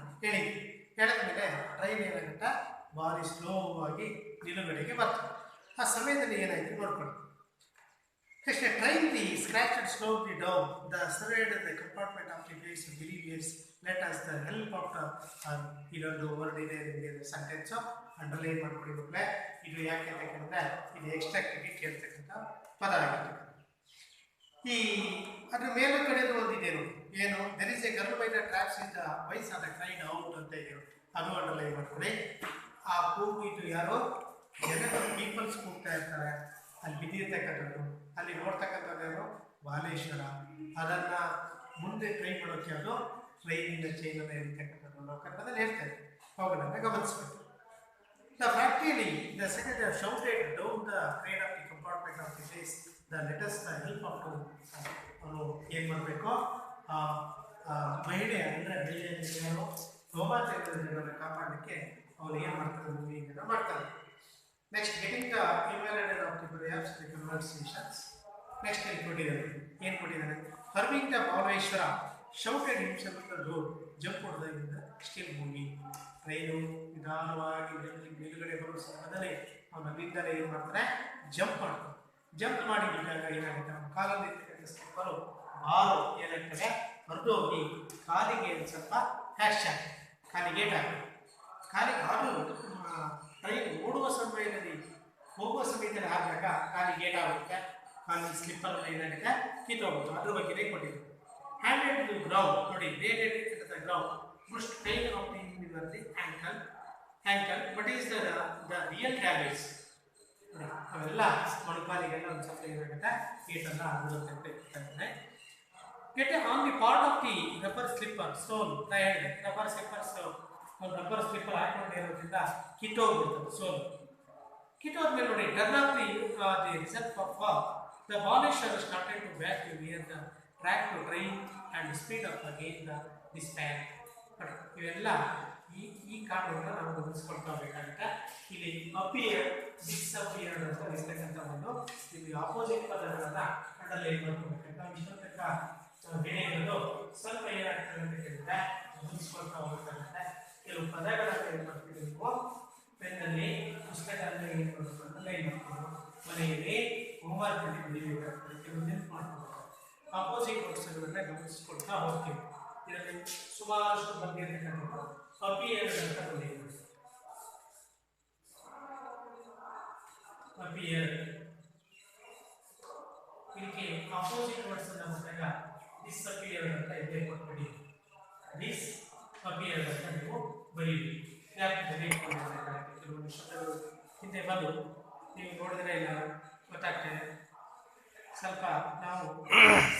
ಹೇಳಿದ ಮೇಲೆ ಟ್ರೈನ್ ಏನಾಗುತ್ತೆ, ಭಾರಿ ಸ್ಲೋ ಆಗಿ ನಿಲುಗಡೆಗೆ ಬರ್ತದೆ. ಆ ಸಮಯದಲ್ಲಿ ಏನಾಯಿತು ನೋಡ್ಕೊಳ್ಳಿ. Next train the scratch slowly down the served the compartment of the place believers let us the help of ಇದೊಂದು ವರ್ಡ್ ಇದೆ, ನಿಮಗೆ ಸೆಂಟೆನ್ಸು ಅಂಡರ್ಲೈನ್ ಮಾಡ್ಕೊಳ್ಳಿ ಮಕ್ಕಳೇ. ಇದು ಯಾಕೆ ಅಂತ ಕೇಳಿದ್ರೆ, ಇದು ಎಕ್ಸ್ಟ್ರಾಕ್ಟಿಗೆ ಕೇಳ್ತಕ್ಕಂಥ ಪದ ಆಗಿರ್ತಕ್ಕಂಥ. ಈ ಅದ್ರ ಮೇಲೂ ಕಡೆದು ಒಂದಿದೆ ನೋಡಿ, ಏನು there is A girl by the traps in the voice of the cried out ಅಂತ ಇದೆ, ಅದು ಅಂಡರ್ಲೈನ್ ಮಾಡ್ಕೊಳ್ಳಿ. ಆ ಕೂಗು ಇದು ಯಾರೋ ಜನರು ಪೀಪಲ್ಸ್ ಕೂಗ್ತಾ ಇರ್ತಾರೆ, ಅಲ್ಲಿ ಬಿದ್ದಿರ್ತಕ್ಕಂಥದ್ದು, ಅಲ್ಲಿ ನೋಡ್ತಕ್ಕಂಥದ್ದು ಯಾರು, ಬಾಲೇಶ್ವರ. ಅದನ್ನು ಮುಂದೆ ಟ್ರೈ ಮಾಡೋಕ್ಕೆ ಅದು ಟ್ರೈನಿನ ಚೈನನ್ನು ಇರ್ತಕ್ಕಂಥದ್ದು ನಾವು ಕನ್ನಡದಲ್ಲಿ ಹೇಳ್ತೇವೆ, ಅವುಗಳನ್ನು ಗಮನಿಸಬೇಕು. ದ ಫ್ಯಾಕ್ಟ್ರಿಯಲ್ಲಿ the second shouted down the train of the compartment of the place the latest the help of to. ಅವನು ಏನು ಮಾಡಬೇಕು, ಮಹಿಳೆ ಅಂದರೆ ಮಹಿಳೆಯರು ರೋಮಾಂಚನವನ್ನು ಕಾಪಾಡಲಿಕ್ಕೆ ಅವನು ಏನು ಮಾಡ್ತಾರೆ, ಮೂವಿಂಗನ್ನು ಮಾಡ್ತಾರೆ. Next getting the invalidate of the prayers the conversations. Next ಇಲ್ಲಿ ಕೊಟ್ಟಿದ್ದಾರೆ, ಏನು ಕೊಟ್ಟಿದ್ದಾರೆ, having the Baleshwar shouted himself the door jump ಹೊಡೆದ ಸ್ಟಿಲ್ ಮೂವಿ. ಟ್ರೈನು ನಿಧಾನವಾಗಿ ಮೇಲುಗಡೆ ಬರುವ ಸಮಯದಲ್ಲಿ ಅವನು ಅಲ್ಲಿಂದಲೇ ಏನು ಮಾಡ್ತಾರೆ, ಜಂಪ್ ಮಾಡ್ತಾರೆ. ಜಂಪ್ ಮಾಡಿ ಬಿದ್ದಾಗ ಏನಾಗುತ್ತೆ, ಅವನ ಕಾಲಲ್ಲಿ ಇರ್ತಕ್ಕಂಥ ಸ್ಲಿಪ್ಪರು ಬಾರು ಏನಾಗ್ತದೆ, ಹೊರಟು ಹೋಗಿ ಕಾಲಿಗೆ ಸ್ವಲ್ಪ ಕ್ಯಾಶ್ ಆಗ್ತದೆ, ಕಾಲಿಗೆ ಏಟಾಗ್ತದೆ. ಕಾಲಿಗೆ ಆದರೂ ಟ್ರೈನ್ ಓಡುವ ಸಮಯದಲ್ಲಿ, ಹೋಗುವ ಸಮಯದಲ್ಲಿ ಆದಾಗ ಕಾಲಿಗೆ ಏಟಾಗುತ್ತೆ, ಕಾಲಿನ ಸ್ಲಿಪ್ಪರ್ ಏನಾಗುತ್ತೆ, ಕಿತ್ತೋಗುತ್ತೆ. ಅದ್ರ ಬಗ್ಗೆನೇ ಕೊಟ್ಟಿದ್ದು. ಹ್ಯಾಂಡೆಡ್ ಟು ಗ್ರೌಂಡ್ ನೋಡಿ, rated it the ground first pain of the ankle but is the real damage. ಅವೆಲ್ಲ ಮೊಣಕಾಲಿಗೆಲ್ಲ ಒಂದು ಸ್ವಲ್ಪ ಏನಾಗುತ್ತೆ, ಏಟೆಲ್ಲ ಆಗಿರುತ್ತೆ ಅಂತ ಹೇಳ್ತಾರೆ. Get on the part of the rubber slipper sole. ನಾ ಹೇಳಿದೆ ರಬ್ಬರ್ ಸ್ಲಿಪ್ಪರ್ಸ್, ಒಂದು ರಬ್ಬರ್ ಸ್ಲಿಪ್ಪರ್ ಹಾಕೊಂಡಿರೋದ್ರಿಂದ ಕಿತ್ತೋಗ್ಬಿಡ್ತದೆ ಸೋಲ್. ಕಿತ್ತೋದ್ಮೇಲೆ ನೋಡಿ, turn of the result of the Baleshwar started to back to near the track to train and speed up again the ಡಿಸ್ಪ್ಯಾನ್. ಇವೆಲ್ಲ ಈ ಕಾರಣವನ್ನು ನಾವು ಗಮನಿಸ್ಕೊಳ್ತಾ ಹೋಗಬೇಕಾಗುತ್ತೆ. ಇಲ್ಲಿ ಅಪಿಯರ್, ಡಿಸ್ಅಪಿಯರ್ ಅಂತ ಇರ್ತಕ್ಕಂಥ ಒಂದು ಇಲ್ಲಿ ಆಪೋಸಿಟ್ ಪದಗಳನ್ನು ಅಂಡರ್ಲೈನ್ ಮಾಡ್ಕೋಬೇಕಂತ. ಇಷ್ಟೊತ್ತಕ್ಕ ಬೆಳೆಯೋದು ಸ್ವಲ್ಪ ಏನಾಗ್ತದೆ ಅಂತ ಹೇಳಿದ್ರೆ ಗಮನಿಸ್ಕೊಳ್ತಾ ಹೋಗಬೇಕಾಗುತ್ತೆ. ಕೆಲವು ಪದಗಳನ್ನು ಏನು ಮಾಡ್ತೀವಿ ನೀವು ಪೆನ್ನಲ್ಲಿ, ಪುಸ್ತಕದಲ್ಲಿ ಏನು ಮಾಡಬೇಕು ಅಂಡರ್ಲೈನ್ ಮಾಡ್ತೀವಿ. ಮನೆಯಲ್ಲಿ ಹೋಮ್ವರ್ಕ್ ಅಲ್ಲಿ ಬರೀಬೇಕಾಗ್ತದೆ, ಕೆಲವು ನೆನಪು ಮಾಡ್ಕೋಬೇಕು. ಆಪೋಸಿಟ್ ವರ್ಡ್ಸ್ಗಳನ್ನ ಗಮನಿಸ್ಕೊಳ್ತಾ ಹೋಗ್ತೀವಿ. ಇದರಲ್ಲಿ ಸುಮಾರಷ್ಟು ಬಂದಿರತಕ್ಕಂಥದ್ದು ಅಪಿಯರ್ ಅಂತ ಬಂದಿದೆ. ಅಪಿಯರ್ ಇದಕ್ಕೆ ಆಪೋಸಿಟ್ ವರ್ಡ್ಸ್ ಅನ್ನ ಬಂದಾಗ ಡಿಸ್ಅಪಿಯರ್ ಅಂತ ಇದೆ ಕೊಟ್ಬಿಡಿ. ಡಿಸ್ಅಪಿಯರ್ ಅಂತ ನೀವು ಬರೀರಿ. ಯಾಕೆ ಕೆಲವೊಂದು ಶಬ್ದಗಳು ಹಿಂದೆ ಬಂದು ನೀವು ನೋಡಿದ್ರೆ ಇಲ್ಲ ಗೊತ್ತಾಗ್ತದೆ. ಸ್ವಲ್ಪ ನಾವು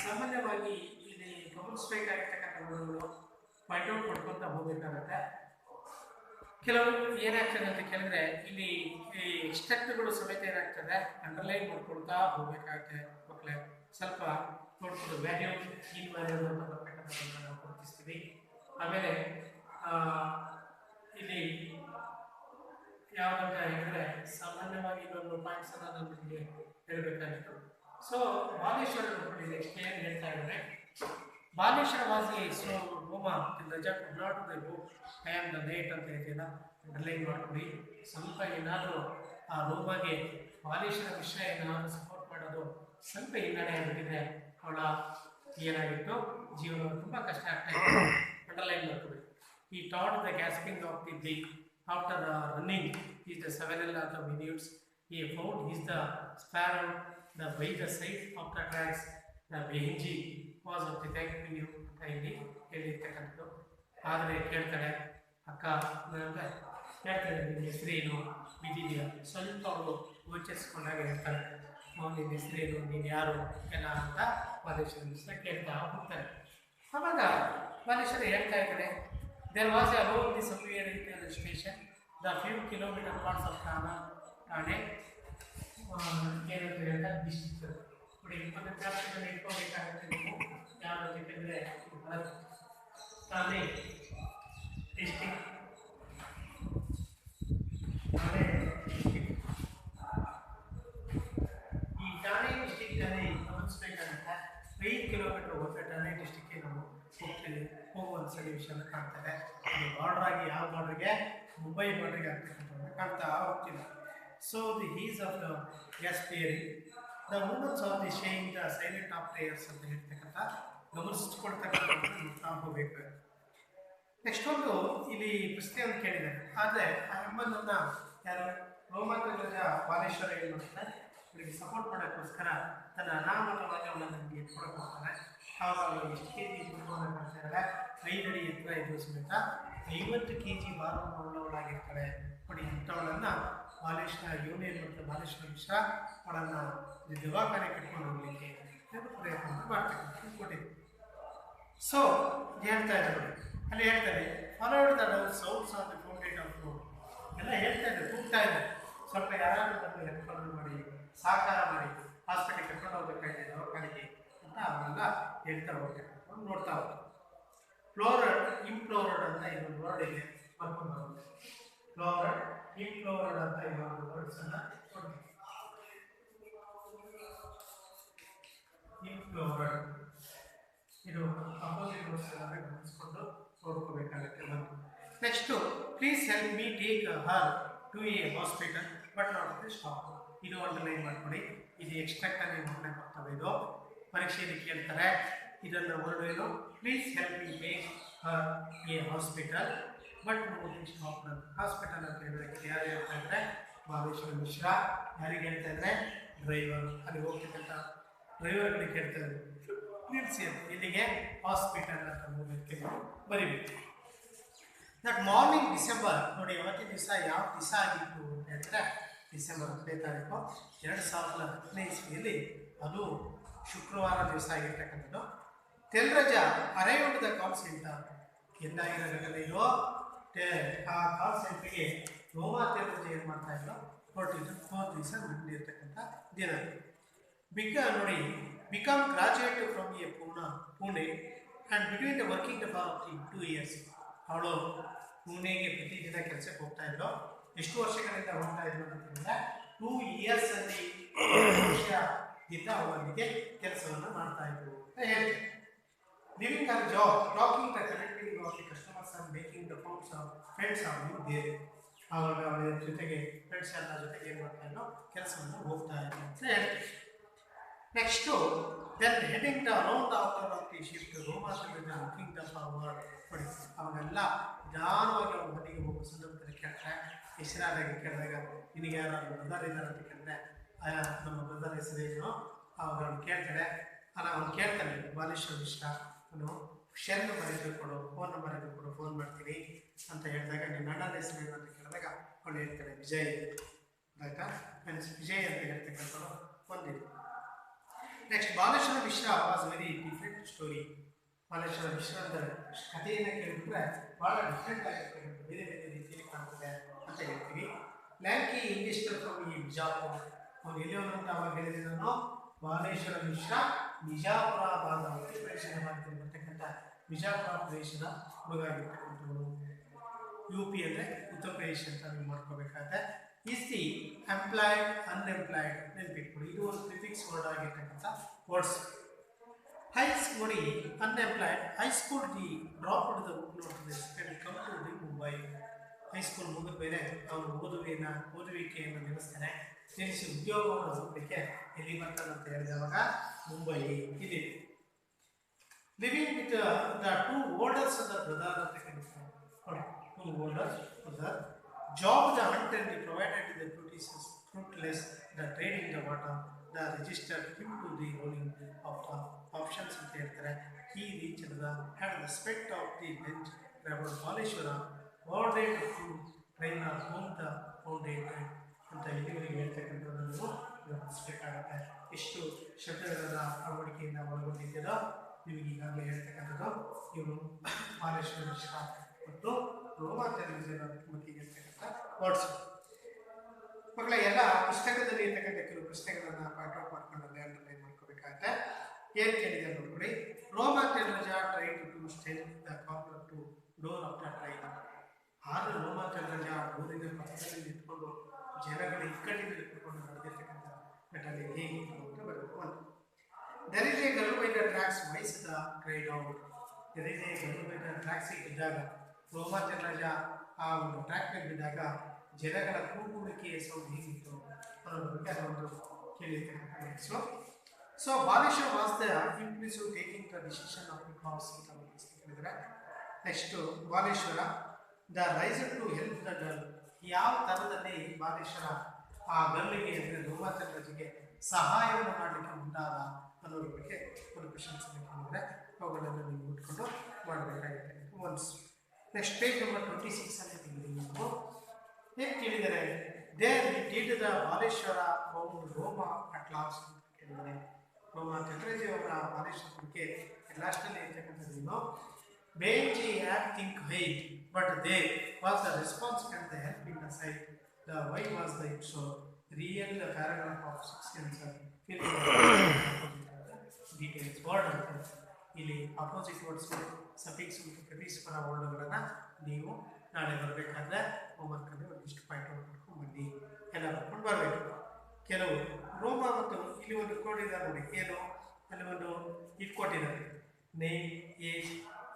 ಸಾಮಾನ್ಯವಾಗಿ ಇಲ್ಲಿ ಗಮನಿಸಬೇಕಾಗಿರ್ತಕ್ಕಂಥ ವರ್ಡ್ಗಳು ಪಾಯಿಂಟ್ ಔಟ್ ಮಾಡ್ಕೊತಾ ಹೋಗಬೇಕಾಗತ್ತೆ. ಕೆಲವು ಏನಾಗ್ತದೆ ಅಂತ ಕೇಳಿದ್ರೆ ಇಲ್ಲಿ ಈ ಎಕ್ಸ್ಟ್ರಾಕ್ಟ್ಗಳು ಸಮೇತ ಏನಾಗ್ತದೆ ಅಂಡರ್ಲೈನ್ ಮಾಡ್ಕೊಳ್ತಾ ಹೋಗಬೇಕಾಗುತ್ತೆ ಮಕ್ಕಳೇ. ಸ್ವಲ್ಪ ನೋಡ್ಕೊಂಡು ವ್ಯಾಲ್ಯೂ ಇನ್ ವ್ಯಾಲ್ಯೂ ಅಂತ ಬರ್ತಕ್ಕಂಥದ್ದನ್ನು ನಾವು ಗುರುತಿಸ್ತೀವಿ. ಆಮೇಲೆ ಇಲ್ಲಿ ಯಾವುದಂತ ಹೇಳಿದ್ರೆ ಸಾಮಾನ್ಯವಾಗಿ ಇನ್ನೊಂದು ಪಾಯಿಂಟ್ಸ್ ಅನ್ನ ನಾನು ನಿಮಗೆ ಹೇಳಬೇಕಾಗಿತ್ತು. ಸೊ ಬಾಲೇಶ್ವರ ನೋಡಿ ನೆಕ್ಸ್ಟ್ ಏನು ಹೇಳ್ತಾ ಇದ್ದಾರೆ, ಬಾಲೇಶ್ವರ ವಾಸಿ so ರೋಮಾ Razak not the book I am the late ಅಂತ ಹೇಳ್ತೀನ ಅಂಡರ್ಲೈನ್ ಮಾಡ್ಕೊಳ್ಳಿ. ಸ್ವಲ್ಪ ಏನಾದರೂ ಆ ರೋಮಾಗೆ ಬಾಲೇಶ್ವರ ವಿಷಯ ಏನಾದರೂ ಸಪೋರ್ಟ್ ಮಾಡೋದು ಸ್ವಲ್ಪ ಹಿನ್ನಡೆ ಆಗಿಬಿಟ್ಟಿದೆ, ಅವಳ ಏನಾಗಿತ್ತು ಜೀವನ ತುಂಬ ಕಷ್ಟ ಆಗ್ತಾ ಇತ್ತು, ಅಂಡರ್ಲೈನ್ ಮಾಡ್ಕೊಳ್ಳಿ. He thought the gasping of the break after the running is the several of the minutes he found is the sparrow by the side of the tracks the Behinji was of the thank you ಅಂತ ಇಲ್ಲಿ ಹೇಳಿರ್ತಕ್ಕಂಥದ್ದು. ಆದರೆ ಕೇಳ್ತಾಳೆ ಅಕ್ಕ ಅಂದರೆ ಹೇಳ್ತಾಳೆ ನಿನ್ನ ಹೆಸರೇನು ಬಿದ್ದಿದೆಯಾ ಸ್ವಲ್ಪ ಅವಳು ಗೋಚರಿಸ್ಕೊಂಡಾಗ ಹೇಳ್ತಾಳೆ ನಿನ್ನ ಹೆಸರೇನು ನೀನು ಯಾರು ಎಲ್ಲ ಅಂತ ಮಾದೇಶ್ವರ ಮಿಶ್ರ ಕೇಳ್ತಾ ಹೋಗ್ತಾರೆ. ಆವಾಗ ಮಾದೇಶ್ವರ ಹೇಳ್ತಾ ಇದ್ದಾರೆ there was a road disappearing to the station the few kilometer parts of ಠಾಣೆ ಏನಂತ ಹೇಳ್ತಾರೆ ಡಿಸ್ಟ್ರಿಕ್ಟ್ ನೋಡಿ. ಇಪ್ಪತ್ತು ಕ್ಲಾಸ್ಗಳಲ್ಲಿ ಇಟ್ಕೋಬೇಕಾಗುತ್ತೆ ನೀವು ಯಾರು ಯಾಕಂದರೆ ಠಾಣೆ ಡಿಸ್ಟ್ರಿಕ್ಟ್ ಠಾಣೆ ಈ ಠಾಣೆ ಡಿಸ್ಟ್ರಿಕ್ಟಲ್ಲಿ ಗಮನಿಸ್ಬೇಕಾಗುತ್ತೆ 5 ಕಿಲೋಮೀಟರ್ ಹೋದರೆ ಠಾಣೆ ಡಿಸ್ಟ್ರಿಕ್ಗೆ ನಾವು ಹೋಗ್ತೀವಿ ಹೋಗುವಂಥ ಸನ್ನಿವೇಶನ ಕಾಣ್ತಾರೆ. ಅದು ಬಾರ್ಡರ್ ಆಗಿ ಯಾವ ಬಾರ್ಡ್ರಿಗೆ ಮುಂಬೈ ಬಾರ್ಡ್ರಿಗೆ ಆಗ್ತಕ್ಕಂಥದ್ದು ಕಾಣ್ತಾ ಹೋಗ್ತೀವಿ. So the his of the gasping the moments of the saying the silent of prayers ಅಂತ ಹೇಳ್ತಕ್ಕಂಥ ಗಮನಿಸ್ಕೊಳ್ತಕ್ಕಂಥದ್ದು ನಾವು ಹೋಗಬೇಕು. ನೆಕ್ಸ್ಟ್ ಒಂದು ಇಲ್ಲಿ ಪ್ರಶ್ನೆಯನ್ನು ಕೇಳಿದ್ದಾರೆ. ಆದರೆ ಆ ಅಮ್ಮನನ್ನು ಯಾರು ರೋಮಾಂಚಕ ಬಾಲೇಶ್ವರ ಏನು ಮಾಡ್ತಾರೆ ಇವರಿಗೆ ಸಪೋರ್ಟ್ ಮಾಡೋಕ್ಕೋಸ್ಕರ ತನ್ನ ಅನಾಮತವಾಗಿ ಅವಳನ್ನು ನಮಗೆ ಎತ್ಕೊಳಕ್ಕೆ ಹೋಗ್ತಾನೆ. ಆವಾಗ ಅವಳು ಎಷ್ಟು ಕೆ ಜಿ ಕುಟುಂಬವನ್ನು ಮಾಡ್ತಾಯಿದ್ದಾರೆ 5 ಅಡಿ ಎತ್ತರ ಇದ್ದು ಸಮೇತ 50 kg ಭಾರವನ್ನು ಉಳ್ಳವಳಾಗಿರ್ತಾಳೆ. ನೋಡಿ ಇಂಥವಳನ್ನು ಬಾಲೇಶ್ವರ ಯೂನಿಯನ್ ಮತ್ತು ಬಾಲೇಶ್ವರ ಮಿಶ್ರ ಅವಳನ್ನು ದವಾಖಾನೆ ಕಟ್ಕೊಂಡು ಹೋಗ್ಲಿಕ್ಕೆ ಪ್ರಯತ್ನ ಮಾಡ್ತಕ್ಕಂಥ ಕೊಟ್ಟಿದ್ದೆ. ಸೊ ಹೇಳ್ತಾ ಇದ್ದಾರೆ ಅಲ್ಲಿ ಹೇಳ್ತಾರೆ followed the sounds of the ಫೌಂಡೇಟ್ ಆಫ್ ರೋಡ್ ಎಲ್ಲ ಹೇಳ್ತಾ ಇದ್ದಾರೆ ಕೂಗ್ತಾ ಇದೆ ಸ್ವಲ್ಪ ಯಾರಾದರೂ ಬಂದು ರೆಸ್ಪಾಂಡ್ ಮಾಡಿ ಸಹಕಾರ ಮಾಡಿ ಹಾಸ್ಪಿಟಲ್ ಕರ್ಕೊಂಡು ಹೋಗ್ಬೇಕಾಗಿದೆ ದವಾಖಾನೆಗೆ ಅಂತ ಅವರೆಲ್ಲ ಹೇಳ್ತಾ ಹೋಗ್ತಾರೆ. ನೋಡ್ತಾ ಹೋಗ್ತಾರೆ. ಫ್ಲೋರಡ್ ಇಂಪ್ಲೋರಡ್ ಅಂತ ಇನ್ನೊಂದು ವರ್ಡ್ ಇದೆ ಬರ್ಕೊಂಡು ಬರುತ್ತೆ. ಫ್ಲೋರಡ್ ಇಂಪ್ಲೋರಡ್ ಅಂತ ಇನ್ನೊಂದು ವರ್ಡ್ಸನ್ನು ಕೊಡ್ತೀವಿ. ಇಂಪ್ಲೋರಡ್ ಇದು ಅಪೋಸಿಟ್ ವರ್ಡ್ಸ್ ಎಲ್ಲ ಗಮನಿಸ್ಕೊಂಡು ನೋಡ್ಕೋಬೇಕಾಗುತ್ತೆ. ಬಂದು next please help me take her to a hospital but not the stop. ಇದು ಅಂಡರ್ಲೈನ್ ಮಾಡ್ಕೊಳ್ಳಿ. ಇದು ಎಕ್ಸ್ಟ್ರಾಕ್ಟ್ ಆಗಿ ನೋಡಕ್ಕೆ ಬರ್ತವೆ. ಇದು ಪರೀಕ್ಷೆಯಲ್ಲಿ ಕೇಳ್ತಾರೆ. ಇದನ್ನು ವರ್ಡ್ ಏನು please help me take Har A hospital but not the stop. Hospital ಅಂತ ಹೇಳೋದಕ್ಕೆ ಯಾರು ಹೇಳ್ತಾ ಇದ್ದಾರೆ ಬಾಲೇಶ್ವರ ಮಿಶ್ರ. ಯಾರಿಗೆ ಹೇಳ್ತಾ ಇದ್ದಾರೆ ಡ್ರೈವರ್. ಅಲ್ಲಿ ಹೋಗ್ತಕ್ಕಂಥ ಡ್ರೈವರ್ಗಳಿಗೆ ಕೇಳ್ತಾ ಇದ್ದಾರೆ ನಿಲ್ಲಿಸಿ ಅಂತ. ಇಲ್ಲಿಗೆ ಹಾಸ್ಪಿಟಲ್ ಅಂತ ಹೋಗೋದಕ್ಕೆ ಬರೀಬೇಕು. ದಟ್ ಮಾರ್ನಿಂಗ್ ಡಿಸೆಂಬರ್ ನೋಡಿ ಅವತ್ತಿನ ದಿವಸ ಯಾವ ದಿವಸ ಆಗಿತ್ತು ಅಂತ ಹೇಳಿದ್ರೆ ಡಿಸೆಂಬರ್ 10ನೇ ತಾರೀಕು 2010ನೇ ಇಸ್ವಿಯಲ್ಲಿ ಅದು ಶುಕ್ರವಾರ ದಿವಸ ಆಗಿರ್ತಕ್ಕಂಥದ್ದು. ತೆಲ್ರಜ ಅರೈವ್ಡ್ ದ ಕಾಲ್ ಸೆಂಟರ್ ಎಂದಾಗಿರೋ ಘಟನೆಯೋ ಆ ಕಾಲ್ ಸೆಂಟ್ರಿಗೆ ರೋಮಾ ತೆಲ್ರಜ ಏನು ಮಾಡ್ತಾ ಇದ್ರು ಹೊರಟಿದ್ದು 4 ದಿವಸ ನಡೆದಿರ್ತಕ್ಕಂಥ ದಿನ. ನೋಡಿ become graduate from A Pune and between the working for 2 years ಅವಳು ಪುಣೆಗೆ ಪ್ರತಿದಿನ ಕೆಲಸಕ್ಕೆ ಹೋಗ್ತಾ ಇದ್ರು. ಎಷ್ಟು ವರ್ಷಗಳಿಂದ ಹೋಗ್ತಾ ಇದ್ರು ಅಂತಂದರೆ 2 years ಅಲ್ಲಿ ವರ್ಷದಿಂದ ಅವರಿಗೆ ಕೆಲಸವನ್ನು ಮಾಡ್ತಾ ಇದ್ರು ಅಂತ ಹೇಳ್ತಾರೆ. Living are job talking the connecting of the customers and making the phones of friends of you there. ಆವಾಗ ಅವಳ ಜೊತೆಗೆ ಫ್ರೆಂಡ್ಸ್ ಎಲ್ಲ ಜೊತೆಗೆ ಏನು ಮಾಡ್ತಾ ಇದ್ರು ಕೆಲಸವನ್ನು ಹೋಗ್ತಾ ಇದ್ರು ಅಂತ ಹೇಳ್ತಾರೆ. Next then heading the around after of the shift ರೋಮಾಂಚಕ ಲುಕಿಂಗ್ ದ ಫಾರ್ವರ್ಡ್ ನೋಡಿ ಅವಾಗೆಲ್ಲ ನಿಧಾನವಾಗಿ ಅವ್ರ ಮನೆಗೆ ಹೋಗೋ ಸಂದರ್ಭದಲ್ಲಿ ಕೇಳ್ತಾರೆ. ಹೆಸರಾದಾಗ ಕೇಳಿದಾಗ ನಿನಗೆ ಯಾರಾದ್ರು ಬ್ರದರ್ ಇದ್ದಾರೆ ಅಂತ ಕೇಳಿದ್ರೆ ನಮ್ಮ ಬ್ರದರ್ ಹೆಸರೇನು ಅವಾಗ ಅವ್ನು ಕೇಳ್ತಾಳೆ. ಅವ್ನು ಕೇಳ್ತಾನೆ ಬಾಲೇಶ್ವರ ಮಿಶ್ರ ಅವನು ಶೆಲ್ ಬರೆದು ಕೊಡು ಫೋನ್ ನಂಬರ್ ಇದು ಕೊಡು ಫೋನ್ ಮಾಡ್ತೀನಿ ಅಂತ ಹೇಳಿದಾಗ ನಿನ್ನ ಅಣ್ಣನ ಹೆಸರೇನು ಅಂತ ಕೇಳಿದಾಗ ಅವಳು ಹೇಳ್ತಾಳೆ ವಿಜಯ್ ಆಯಿತಾ ವಿಜಯ್ ಅಂತ ಹೇಳ್ತಕ್ಕಂಥವ್ರು ಒಂದಿದೆ. Next Baleshwar Mishra was very different story. Baleshwar Mishra ಅಂದರೆ ಕಥೆಯನ್ನು ಕೇಳಿಬಿಟ್ರೆ ಭಾಳ ಡಿಫ್ರೆಂಟ್ ಆಗಿರ್ತಕ್ಕಂಥ ಬೇರೆ ಬೇರೆ ರೀತಿಯಲ್ಲಿ ಕಾಣ್ತದೆ ಅಂತ ಹೇಳ್ತೀವಿ. ಲ್ಯಾಂಕಿ ಇಂಗ್ಲಿಷ್ ಫ್ರಮ್ ಈ ಬಿಜಾಪುರ ಅವನು ಎಲ್ಲಿಯವನು ಅಂತ ಅವಾಗ ಹೇಳಿದೆ ನಾನು ಬಾಲೇಶ್ವರ ಮಿಶ್ರ ಬಿಜಾಪುರ ಭಾಗ ಉತ್ತರ ಪ್ರದೇಶದ ಭಾಗದಲ್ಲಿ ಬರ್ತಕ್ಕಂಥ ಬಿಜಾಪುರ ಪ್ರದೇಶದ ಹುಡುಗ ಆಗಿರ್ತಕ್ಕಂಥವ್ರು. UP ಅಂದರೆ ಉತ್ತರ ಪ್ರದೇಶ ಅಂತ ನೀವು ಮಾಡ್ಕೋಬೇಕಾದ್ರೆ ಈಸ್ ದಿ ಎಂಪ್ಲಾಯ್ಡ್ ಅನ್ಎಂಪ್ಲಾಯ್ಡ್ ನೆನಪಿಟ್ಕೊಡಿ. ಇದು ಒಂದು ಪ್ರಿಫಿಕ್ಸ್ ವರ್ಡ್ ಆಗಿರ್ತಕ್ಕಂಥ ವರ್ಡ್ಸ್. ನೋಡಿ unemployed high school the drop the come to the Mumbai. High school ಮುಗಿದ ಮೇಲೆ ಅವರು ಓದುವಿಕೆಯನ್ನು ನಿಲ್ಲಿಸ್ತಾನೆ. ನಿಲ್ಲಿಸಿ ಉದ್ಯೋಗವನ್ನು ಹುಡುಕಲಿಕ್ಕೆ ಎಲ್ಲಿ ಬರ್ತಾನೆ ಅಂತ ಹೇಳಿದವಾಗ ಮುಂಬೈ ಇದೆ. Living with the 2 holders the brother ಅಂತ ಕರೀತಾರೆ. ನೋಡಿ 2 holders brother. Job the Hunt and the provided the fruitless the trading the water the registered him to the rolling of the options ಅಂತ ಹೇಳ್ತಾರೆ. He reached the had respect of the bench, grabbed Baleshwara, ordered to train whom the founded ಅಂತ ಇಲ್ಲಿವರೆಗೆ ಹೇಳ್ತಕ್ಕಂಥದ್ದನ್ನು ಗಮನಿಸಬೇಕಾಗುತ್ತೆ. ಎಷ್ಟು ಶಬ್ದಗಳ ಅಳವಡಿಕೆಯಿಂದ ಒಳಗೊಂಡಿದ್ದೆಯೋ ನಿಮಗೆ ಈಗಾಗಲೇ ಹೇಳ್ತಕ್ಕಂಥದ್ದು. ಇವರು ಬಾಲೇಶ್ವರ ಮಿಶ್ರಾ ಮತ್ತು ರೋಮಾಂಚನ ಮಧ್ಯೆ ಇರ್ತಕ್ಕಂಥ ವರ್ಡ್ಸ್. ಮಕ್ಕಳ ಎಲ್ಲ ಪುಸ್ತಕದಲ್ಲಿ ಇರ್ತಕ್ಕಂಥ ಕೆಲವು ಪ್ರಶ್ನೆಗಳನ್ನ ಪಾಯಿಂಟ್ ಔಟ್ ಮಾಡ್ಕೊಂಡು ಅಂಡರ್ಲೈನ್ ಮಾಡ್ಕೋಬೇಕಾಗತ್ತೆ. ಏನ್ ಕೇಳಿದೆ ನೋಡ್ಕೊಳ್ಳಿ. ರೋಮಾಂಚನ ಟ್ರೈ ಟು ಸ್ಟೆಲ್ the corner to door of the train. ಆದ್ರೆ ರೋಮಾಂಚನ ಡೋರಿನ ಪಕ್ಕದಲ್ಲಿ ನಿಂತ್ಕೊಂಡು ಜನಗಳ ಇಕ್ಕಟ್ಟಿಗೆ ಇಟ್ಕೊಂಡು ನಡೆದಿರ್ತಕ್ಕಂಥ ಘಟನೆ ಹೇಗೆ ಅಂತ ಬರಬೇಕು. ಒಂದು there is a girl by the tracks voice the cried out. there is a girl by the tracks ಇದ್ದಾಗ ರೋಮಾಂಚನ ಆ ಒಂದು ಟ್ರ್ಯಾಕ್ ಮೇಲೆ ಬಿದ್ದಾಗ ಜನಗಳ ಕೂಗುವಿಕೆಯ ಸೌಂಡ್ ಹೇಗಿತ್ತು ಅನ್ನೋದ್ರ ಬಗ್ಗೆ ಅದೊಂದು ಕೇಳಿರ್ತಕ್ಕಂಥ. So Baleshwar was the impulsive taking the decision of the cause ಅಂತ ಹೇಳಿದ್ರೆ. Next Baleshwar the rise to help the girl. ಯಾವ ಥರದಲ್ಲಿ ಬಾಲೇಶ್ವರ ಆ ಗರ್ಲಿಗೆ ಅಂದರೆ ರೋಮಾಂಚನರಿಗೆ ಸಹಾಯವನ್ನು ಮಾಡಲಿಕ್ಕೆ ಮುಂದಾದ ಅನ್ನೋದ್ರ ಬಗ್ಗೆ ಒಂದು ಕ್ವಶನ್ಸ್ ಕೇಳಿದರೆ ಅವುಗಳನ್ನು ನೀವು ಮುಟ್ಕೊಂಡು ಮಾಡಬೇಕಾಗುತ್ತೆ. ಒನ್ಸ್ ನೆಕ್ಸ್ಟ್ ಪೇಜ್ ನಂಬರ್ 26 ಅಂತ ತಿಳಿದಿದ್ದೀವಿ ನಾವು. ಏನು ಕೇಳಿದರೆ there did the Baleshwar bound Roma at last ಅಂತ ಕೇಳಿದರೆ. ರೋಮ ಚಂದ್ರಜಿ ಅವರ ಬಾಲೇಶ್ವರ ಬಗ್ಗೆ ಲಾಸ್ಟಲ್ಲಿ ಇರ್ತಕ್ಕಂಥದ್ದು ಬೇಂಜಿ have think high but they was the response and the help in the site the why was the it so real the paragraph of 6 answer details word ಅಂತ ಇಲ್ಲಿ opposite words suffix ಮತ್ತು ಪ್ರಿಫಿಕ್ಸ್ ಪರ ವರ್ಡ್ಗಳನ್ನು ನೀವು ನಾಳೆ ಬರಬೇಕಾದ್ರೆ ಹೋಮ್ವರ್ಕಲ್ಲಿ ಒಂದಿಷ್ಟು point out ಮಾಡ್ಕೊಂಡು ಬನ್ನಿ, ಎಲ್ಲ ಬರ್ಕೊಂಡು ಬರಬೇಕು. ಕೆಲವು ರೋಮ ಮತ್ತು ಇಲ್ಲಿ ಒಂದು ಕೊಟ್ಟಿದ್ದಾರೆ ನೋಡಿ, ಏನು ಅಲ್ಲಿ ಒಂದು ಇದು ಕೊಟ್ಟಿದ್ದಾರೆ name, age,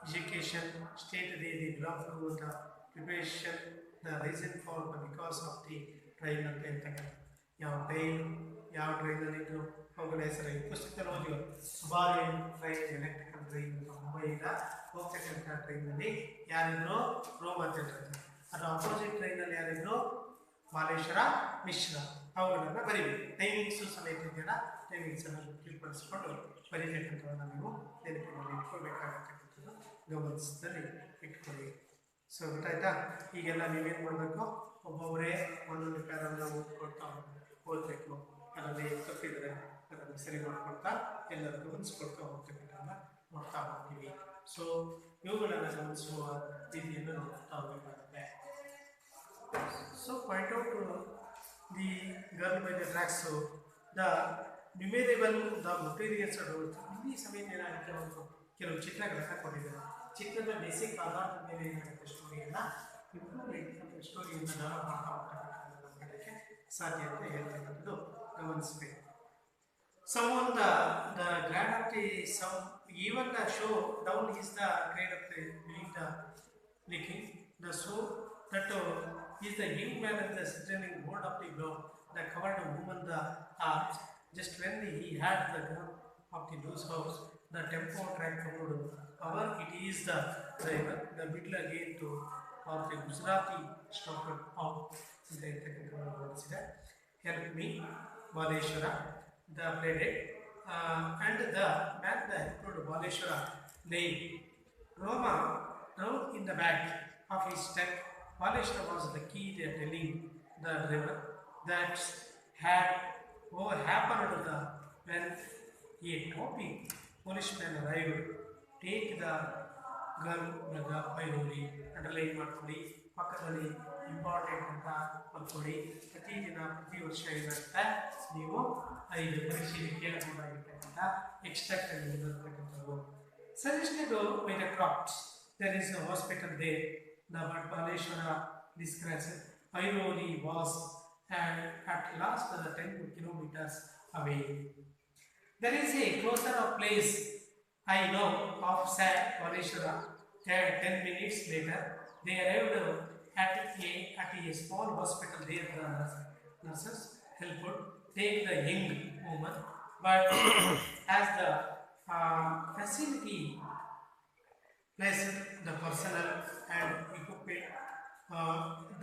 education, state the belong to the preparation, the reason for the because of the train ಅಂತ ಹೇಳ್ತಕ್ಕಂಥ. ಯಾವ ಟ್ರೈನ್ ಯಾವ ಟ್ರೈನಲ್ಲಿದ್ದು ಅವುಗಳ ಹೆಸರು ಈ ಪುಸ್ತಕದಲ್ಲಿ ಓದಿದ್ರು. ಸುಬಾರಿಯನ್ ಟ್ರೈನ್, ಎಲೆಕ್ಟ್ರಿಕಲ್ ಟ್ರೈನ್, ಮುಂಬೈಯಿಂದ ಹೋಗ್ತಕ್ಕಂಥ ಟ್ರೈನಲ್ಲಿ ಯಾರಿದ್ರು ರೋಮಾಂಚನ. ಅದು ಅಪೋಸಿಟ್ ಟ್ರೈನಲ್ಲಿ ಯಾರಿದ್ರು ಬಾಲೇಶ್ವರ ಮಿಶ್ರಾ. ಅವುಗಳನ್ನು ಬರೀಬೇಕು. ಟೈಮಿಂಗ್ಸು ಸಮೇತ ಇದೆಯಲ್ಲ, ಟೈಮಿಂಗ್ಸನ್ನು ತಿಳ್ಪಡಿಸ್ಕೊಂಡು ಬರೀತಕ್ಕಂಥವನ್ನು ನೀವು ನೆನಪಿನಲ್ಲಿ ಇಟ್ಕೊಳ್ಬೇಕಾಗತಕ್ಕಂಥದ್ದು ಗಮನಿಸದಲ್ಲಿ ಇಟ್ಕೊಳ್ಳಿ. ಸೊ ಗೊತ್ತಾಯ್ತಾ? ಈಗೆಲ್ಲ ನೀವೇನು ಮಾಡಬೇಕು, ಒಬ್ಬೊಬ್ಬರೇ ಒಂದೊಂದು ಪ್ಯಾರನ್ನು ಓದಬೇಕು. ಅದರಲ್ಲಿ ತಪ್ಪಿದರೆ ಅದನ್ನು ಸರಿ ಮಾಡ್ಕೊಳ್ತಾ ಎಲ್ಲರಿಗೂ ಗಮನಿಸ್ಕೊಳ್ತಾ ಹೋಗ್ತಕ್ಕಂಥದ್ದನ್ನ ನೋಡ್ತಾ ಹೋಗ್ತೀವಿ. ಸೊ ಇವುಗಳನ್ನು ಗಮನಿಸುವ ರೀತಿಯನ್ನು ನೋಡ್ತಾ ಹೋಗಬೇಕಾಗುತ್ತೆ. So point out the girl by the tracks the numerable the materials ಇಲ್ಲಿ ಸಮೇತ ಏನಾಗುತ್ತೆ, ಒಂದು ಕೆಲವು ಚಿತ್ರಗಳನ್ನು ಕೊಟ್ಟಿದ್ದಾರೆ. ಚಿತ್ರದ ಬೇಸಿಕ್ ಆಧಾರದ ಮೇಲೆ ಏನಾಗುತ್ತೆ ಸ್ಟೋರಿಯನ್ನು ಇಂಪ್ರೂವ್ಮೆಂಟ್ ಸ್ಟೋರಿಯನ್ನು ಡೆವಲಪ್ ಮಾಡ್ತಾ ಹೋಗ್ತಕ್ಕಂಥದ್ದು ಮಾಡೋಕ್ಕೆ ಸಾಧ್ಯ ಅಂತ ಹೇಳ್ತಕ್ಕಂಥದ್ದು ಗಮನಿಸಬೇಕು. Some on the grade of the some even the show down is the grade of the being the licking the show that is the young man and the sitting board of the globe the covered woman the arms just when he had the gun of the loose house the tempo track covered cover it is the driver the middle again to or the Gujarati stopped out the help me Baleshwara the playdate and the man the helped Baleshwara lay Roma now in the back of his step. Baleshwara was the key they are telling the driver that had happened the when a topping policeman arrived. Take the girl the Pairoli underline ಮಾಡ್ಕೊಳ್ಳಿ, ಪಕ್ಕದಲ್ಲಿ important ಅಂತ ಬರ್ಕೊಳ್ಳಿ. ಪ್ರತಿದಿನ ಪ್ರತಿ ವರ್ಷ ಏನಾಗುತ್ತೆ, ನೀವು 5 ಪರೀಕ್ಷೆಗೆ ಕೇಳಬಹುದಾಗಿರ್ತಕ್ಕಂಥ ಎಕ್ಸ್ಟ್ರಾಕ್ಟಲ್ಲಿ ಬರ್ತಕ್ಕಂಥದ್ದು. Suggested by the crafts there is a hospital there. The Baleshwara describes Pairoli was and at last 10 kilometers away. There is a closer place I know of Sir Baleshwara. 10 minutes later they arrived at a small hospital there. The nurses helped take the young woman, but as the facility placed the personnel and equipment,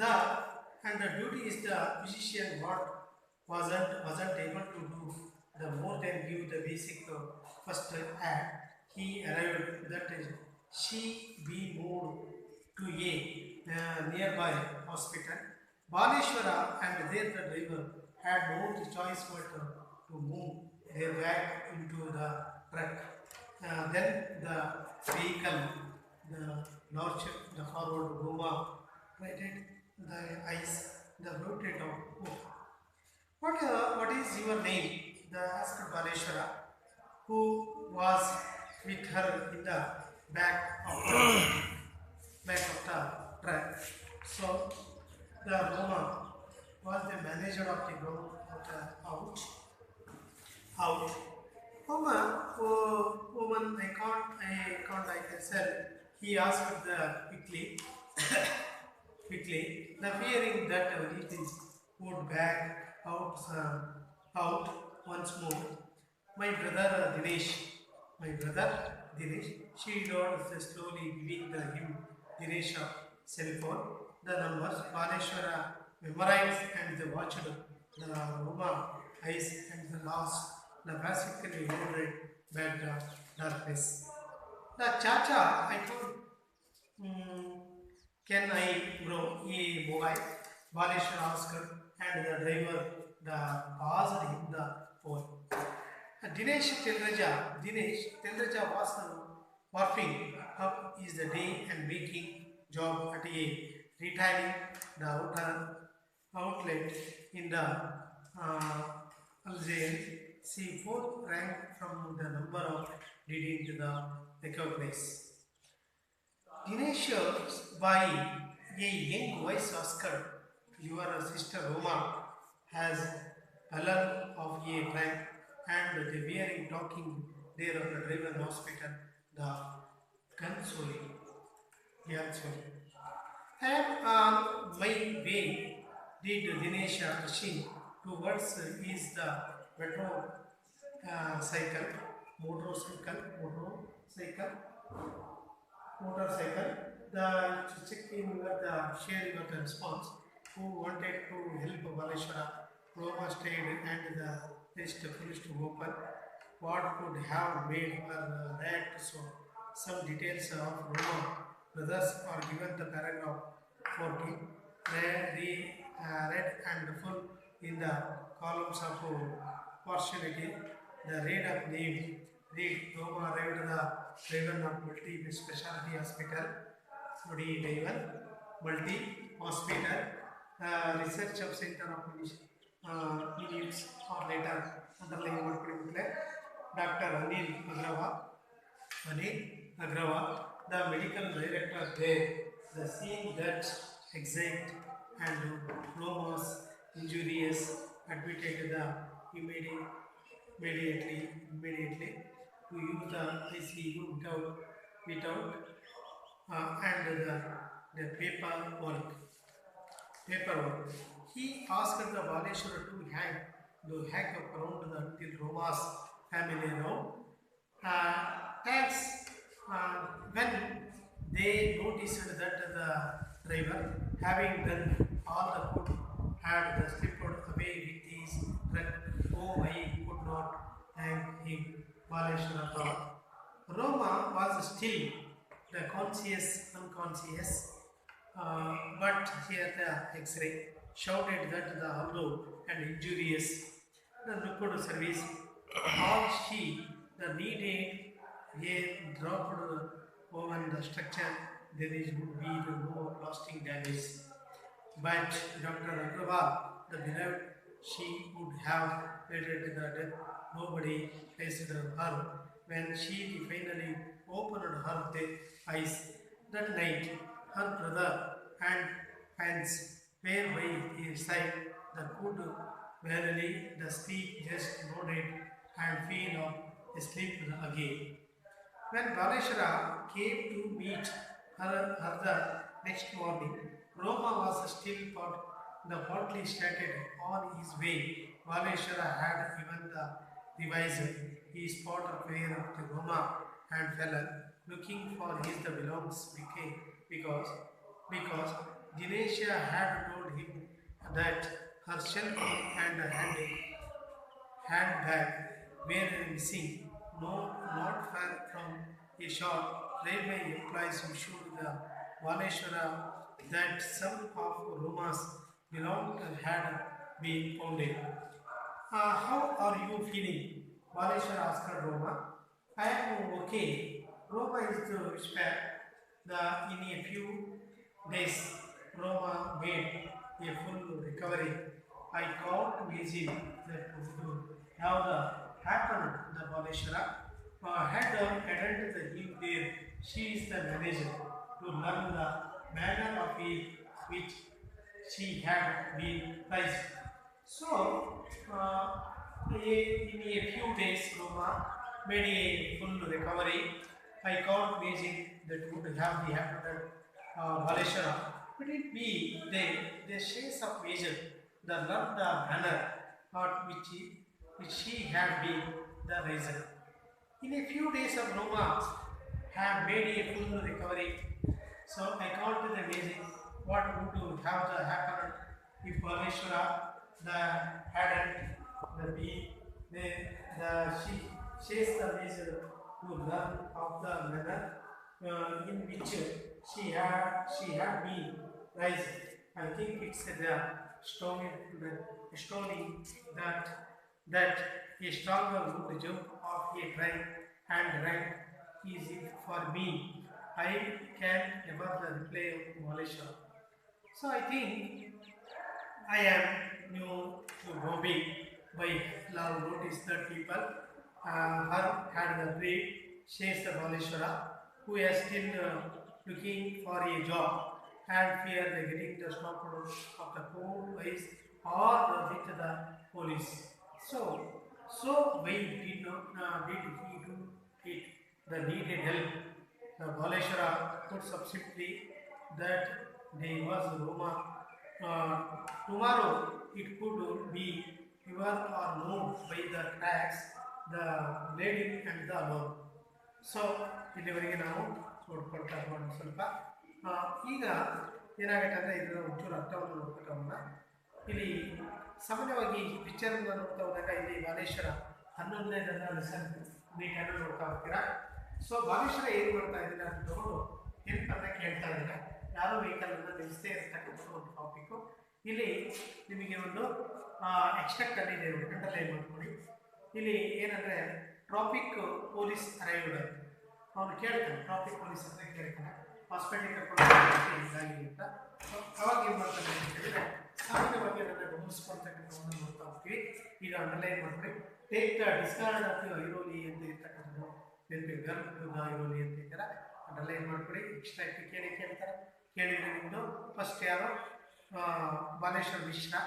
the duty is the physician what wasn't able to do the more than give the basic first ad, he arrived that she be moved to a nearby hospital. Baleshwara and their driver had no choice but to move their bag into the truck. Then the vehicle, the large, the forward Roma, righted the ice, the rotate of wood. What is your name? The asked Baleshwara, who was with her in the back of the truck. So the Roma was the manager of the ground out. Roma, woman, I can sell. He asked quickly, the fearing that it is put back out once more. My brother Dinesh, she nodded slowly, giving him Dinesh a cell phone. The numbers, Baleshwara memorized and watched the Roma eyes and the last, the basically loaded back the darkness. The Chacha, I thought, can I grow a mobile? Baleshwar asked, and the driver passed him the phone. Dinesh Telraja was working up is the day and making job at a retailing the outlet in the Algerian. See, phone rang from the number of didn't the recognize. Dinesh by a young voice asked, your sister Roma has alarm of a time and the wearing talking there of the driven hospital, the console. I am on my way, did Dinesh rushing towards is the metro cycle, motorcycle. The checking the sharing of the response who wanted to help Baleshwara. Roma stayed and the list finished open. What could have made her react so? Some details of Roma brothers are given the paragraph 14. Read and full in the columns of partiality. The read of name. Read Roma arrived the Raven of multi specialty hospital. Mudi Raven multi hospital. Research of Center of Idiots or later underlying Dr. Anil Agrawal, the medical director there, the seeing that exact and Roma's injurious admitted the immediately to use the ICU without and the paperwork. He asked the Baleshwara to hang up around until Roma's family around. Thanks. When they noticed that the driver, having done all the good, had slipped away with his truck, oh, I could not thank him. Baleshwara thought. Roma was still the unconscious, but here the X-ray shouted that the hollow and injurious the looked service all she the needed a dropped over the structure there is would be no lasting damage. But Dr. Agrawal, the beloved, she would have pleaded the death. Nobody faced her when she finally opened her eyes. That night, her brother and friends were by his side. The good barely the sleep just nodded and fell asleep again. When Baleshwara came to meet her the next morning, Roma was still partly started on his way. Baleshwara had even the device. He spotted where of the Roma and fell looking for his the belongs because Dinesha had told him that her cell phone and handbag were missing. No, not far from a shop, railway employees issued the Valeshwara that some of Roma's belongings had been founded. How are you feeling? Valeshwara asked Roma. I am okay. Roma is the whisper. In a few days, Roma made a full recovery. I called Vijay that would have happened. The Valeshwara had attended the eve there. She is the manager to learn the manner of which she had been raised. So, in a few days, Roma made a full recovery. I called Beijing that would have the happened Valeshwara. Could it be the shades of Beijing, the love, the manner of which she had been the reason? In a few days of Roma have made a full recovery. So I called to the Beijing what would have happened if Valeshwara hadn't she chased the major to learn of the manner in which she had been raised. I think it's the story that a stronger would jump off a train and run is it for me. I can never replay Valeshwara. So I think I am new to Gobi by love notice that people her had the great Shays the Valeshwara who is still looking for a job and fear the getting the stopped of the cold ways or with the police. So why did he do it? The needed help. The Valeshwara put subsequently that there was Roma. Tomorrow it could be your or known by the cracks, the bleeding and the alone. So ಇಲ್ಲಿವರೆಗೆ ನಾವು ನೋಡ್ಕೊಳ್ತಾ ಹೋಗೋಣ ಸ್ವಲ್ಪ. ಈಗ ಏನಾಗುತ್ತೆ ಅಂದರೆ ಇದರ ಒಂಚೂರು ಅರ್ಥವನ್ನು ನೋಡ್ಕೊತಾ ಹೋಗೋಣ. ಇಲ್ಲಿ ಸಾಮಾನ್ಯವಾಗಿ ಪಿಕ್ಚರ್ನ ನೋಡ್ತಾ ಹೋದಾಗ ಇಲ್ಲಿ ಬಾಲೇಶ್ವರ 11ನೇ ಲೆಸನ್ ನೀಟನ್ನು ನೋಡ್ತಾ ಹೋಗ್ತೀರಾ. ಸೊ ಬಾಲೇಶ್ವರ ಏನು ಮಾಡ್ತಾ ಇದ್ದೀರಾ ಅಂತ ತಗೊಂಡು ಹೆಲ್ಪನ್ನು ಕೇಳ್ತಾ ಇದ್ದಾರೆ. ಯಾರೋ ವೆಹಿಕಲನ್ನು ನಿಲ್ಲಿಸದೇ ಇರತಕ್ಕಂಥ ಒಂದು ಟಾಪಿಕ್ಕು. ಇಲ್ಲಿ ನಿಮಗೆ ಒಂದು ಎಕ್ಸ್ಟ್ರಾಕ್ಟ್ ಇದೆ, ಅಂಡರ್ಲೈನ್ ಮಾಡ್ಕೊಳ್ಳಿ. ಇಲ್ಲಿ ಏನಂದರೆ ಟ್ರಾಫಿಕ್ ಪೊಲೀಸ್ ಅರೈವ್ಡ್ ಅವನು ಕೇಳ್ತಾನೆ, ಟ್ರಾಫಿಕ್ ಪೊಲೀಸ್ ಅಂತ ಕೇಳ್ತಾನೆ, ಹಾಸ್ಪಿಟಲ್ ಕರ್ಕೊಂಡು ಅಂತ. ಅವಾಗ ಏನು ಮಾಡ್ತಾನೆ ಅಂತ ಹೇಳಿದ್ರೆ ಸಾಮಾನ್ಯವಾಗಿ ಅದನ್ನು ಗಮನಿಸ್ಕೊಳ್ತಕ್ಕಂಥವನ್ನು ನೋಡ್ತಾ ಹೋಗ್ತೀವಿ. ಈಗ ಅಂಡರ್ಲೈನ್ ಮಾಡ್ಕೊಳ್ಳಿ. Take the discard of Airoli ಅಂತ ಇರ್ತಕ್ಕಂಥದ್ದು ನೆನಪಿಗೆ ಗರ್ಭ ಐರೋಲಿ ಅಂತ ಇದ್ದಾರೆ, ಅಂಡರ್ಲೈನ್ ಮಾಡ್ಕೊಳ್ಳಿ. ಎಕ್ಸ್ಟ್ರಾಕ್ಟ್ ಕೇಳ್ತಾರೆ. ಕೇಳಿದರೆ ನಿಮ್ಮದು ಫಸ್ಟ್ ಯಾರು ಬಾಲೇಶ್ವರ ಮಿಶ್ರಾ.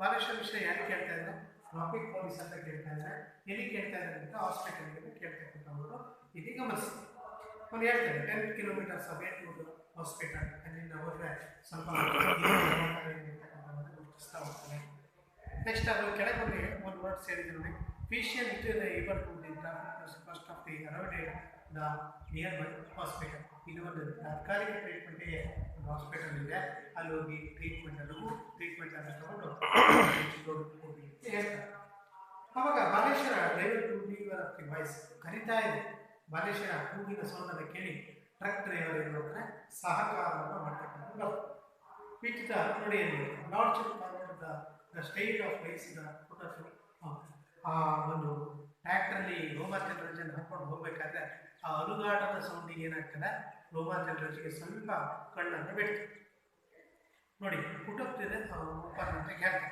ಬಾಲೇಶ್ವರ ಮಿಶ್ರಾ ಯಾರು ಕೇಳ್ತಾ ಇದ್ದಾರೆ? ಟ್ರಾಫಿಕ್ ಪೊಲೀಸ್ ಅಂತ ಕೇಳ್ತಾ ಇದ್ದಾರೆ. ಎಲ್ಲಿ ಕೇಳ್ತಾ ಇದ್ದಾರೆ ಅಂತ ಹಾಸ್ಪಿಟಲ್ಗೆ ಕೇಳ್ತಕ್ಕಂಥವ್ರು ಇಲ್ಲಿ ಗಮನಿಸಿ. ಅವ್ನು ಹೇಳ್ತಾರೆ 10 ಕಿಲೋಮೀಟರ್ಸ್ ಅವೇ ಟು ಹಾಸ್ಪಿಟಲ್, ಅಲ್ಲಿಂದ ಹೋದರೆ ಸ್ವಲ್ಪ ಗುರುತಿಸ್ತಾ ಹೋಗ್ತಾರೆ. ನೆಕ್ಸ್ಟ್ ಅದು ಕೆಳಗೆ ಒಂದು ವರ್ಡ್ಸ್ ಹೇಳಿದ್ರು ನೋಡಿ, patient able to the traffic first of the ಅರೌಂಡೆಡ್ ದ ನಿಯರ್ ಬೈ ಹಾಸ್ಪಿಟಲ್. ಇದು ಒಂದು ತಾತ್ಕಾಲಿಕ ಟ್ರೀಟ್ಮೆಂಟ್ಗೆ ಒಂದು ಹಾಸ್ಪಿಟಲ್ ಇದೆ, ಅಲ್ಲಿ ಹೋಗಿ ಟ್ರೀಟ್ಮೆಂಟ್ ಅನ್ನು ತಗೊಂಡು ಹೋಗಿ ಹೇಳ್ತಾರೆ. ಅವಾಗ Baleshwara driver to driver of the voice ಕರೀತಾ ಇದೆ. ಬಾಲೇಶ್ವರ ಕೂಗಿನ ಸೌಂಡನ್ನು ಕೇಳಿ ಟ್ರಕ್ ಡ್ರೈವರ್ ಏನು ಮಾಡ್ತಾರೆ, ಸಹಕಾರವನ್ನು ಮಾಡ್ತಕ್ಕಂಥದ್ದು. ವಿತ್ ದ ನೋಡಿ large forward the state of wise the ಆ ಒಂದು ಟ್ರ್ಯಾಕ್ಟ್ರಲ್ಲಿ ರೋಮಾಂಚನರಾಜನ್ನು ಹಾಕೊಂಡು ಹೋಗ್ಬೇಕಾದ್ರೆ ಆ ಅಲುಗಾಟದ ಸೌಂಡಿಗೆ ಏನಾಗ್ತದೆ, ರೋಮಾಂಚನರಾಜಿಗೆ ಸ್ವಲ್ಪ ಕಣ್ಣನ್ನು ಬಿಡ್ತದೆ. ನೋಡಿ ಹುಟ್ಟುತ್ತಿದೆ ಓಪನ್ ಅಂತ ಹೇಳ್ತಾರೆ,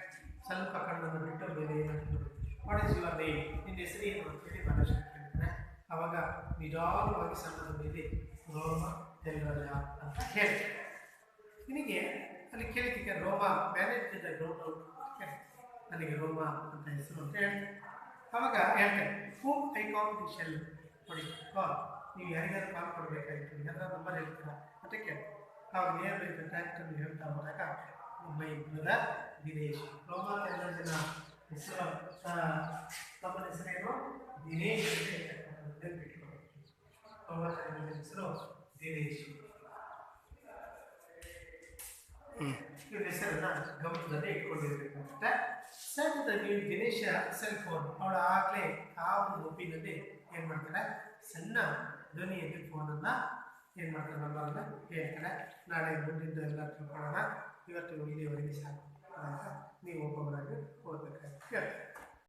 ಸ್ವಲ್ಪ ಕಣ್ಣನ್ನು ಬಿಟ್ಟು ಬೇರೆ ಏನಾಗ್ತದೆ, ವಾಟ್ ಇಸ್ ಯುವರ್ ನೇಮ್, ನಿನ್ನ ಹೆಸರು ಏನು ಅಂತೇಳಿ ಬಾಲೇಶ್ವರ ಕೇಳ್ತಾರೆ. ಆವಾಗ ನಿಧಾನವಾಗಿ ಸಣ್ಣದ ಮೇಲೆ ರೋಮಾಂಚನರಾಜ ಅಂತ ಹೇಳ್ತಾರೆ. ನಿನಗೆ ಅಲ್ಲಿ ಕೇಳಿದ್ದಕ್ಕೆ ರೋಮಾ ಮ್ಯಾನೇಜ್ ದ ಗ್ರೌಂಡ್ ನನಗೆ ರೋಮಾ ಅಂತ ಹೆಸರು ಅಂತ ಹೇಳ್ತಾರೆ. ಆವಾಗ ಹೇಳ್ತಾರೆ whom I call the shell. ನೋಡಿ ಕಾಲ್, ನೀವು ಯಾರಿಗಾರು ಕಾಲ್ ಕೊಡಬೇಕಾಗಿತ್ತು, ಯಾರ ನಂಬರ್ ಹೇಳ್ತೀರಾ ಅಂತ ಕೇಳಿ. ಆವಾಗ ನಿಯರ್ ಬೈ ದ ಟ್ರ್ಯಾಕ್ಟರ್ ಹೇಳ್ತಾ ಹೋದಾಗ ಮೈ ಬ್ರದರ್ ದಿನೇಶ್. ರೋಮಾಂಚನರಾಜನ ಹೆಸರು ತಮ್ಮ ಹೆಸರೇನು ದಿನೇಶ್ ಅಂತ ಹೇಳ್ತಕ್ಕಂಥದ್ದು. ರೋಮಾಂಚನರಾಜನ ಹೆಸರು ದಿನೇಶ್. ಇವ್ರ ಹೆಸರು ಸಮಸ್ಯೆಗಳನ್ನ ಗಮನದಲ್ಲಿ ಇಟ್ಕೊಂಡಿರ್ಬೇಕಾಗುತ್ತೆ. ಸಹಜವಾಗಿ ದಿನೇಶ ಸೆಲ್ ಫೋನ್ ಅವಳು ಆಗಲೇ ಆ ಒಂದು ಒಪ್ಪಿನಲ್ಲಿ ಏನು ಮಾಡ್ತಾರೆ, ಸಣ್ಣ ಧ್ವನಿಯಲ್ಲಿ ಫೋನನ್ನು ಏನು ಮಾಡ್ತಾರೆ, ನಂಬರನ್ನು ಹೇಳ್ತಾರೆ. ನಾಳೆ ಮುಂದಿದ್ದು ಎಲ್ಲ ತಿಳ್ಕೊಳ್ಳೋಣ. ಇವತ್ತು ಇಲ್ಲಿವರೆಗೆ ಸಾಕು ಅಂತ ನೀವು ಒಬ್ಬೊಬ್ಬರಾಗಿ ಓದಬೇಕಾಗುತ್ತೆ.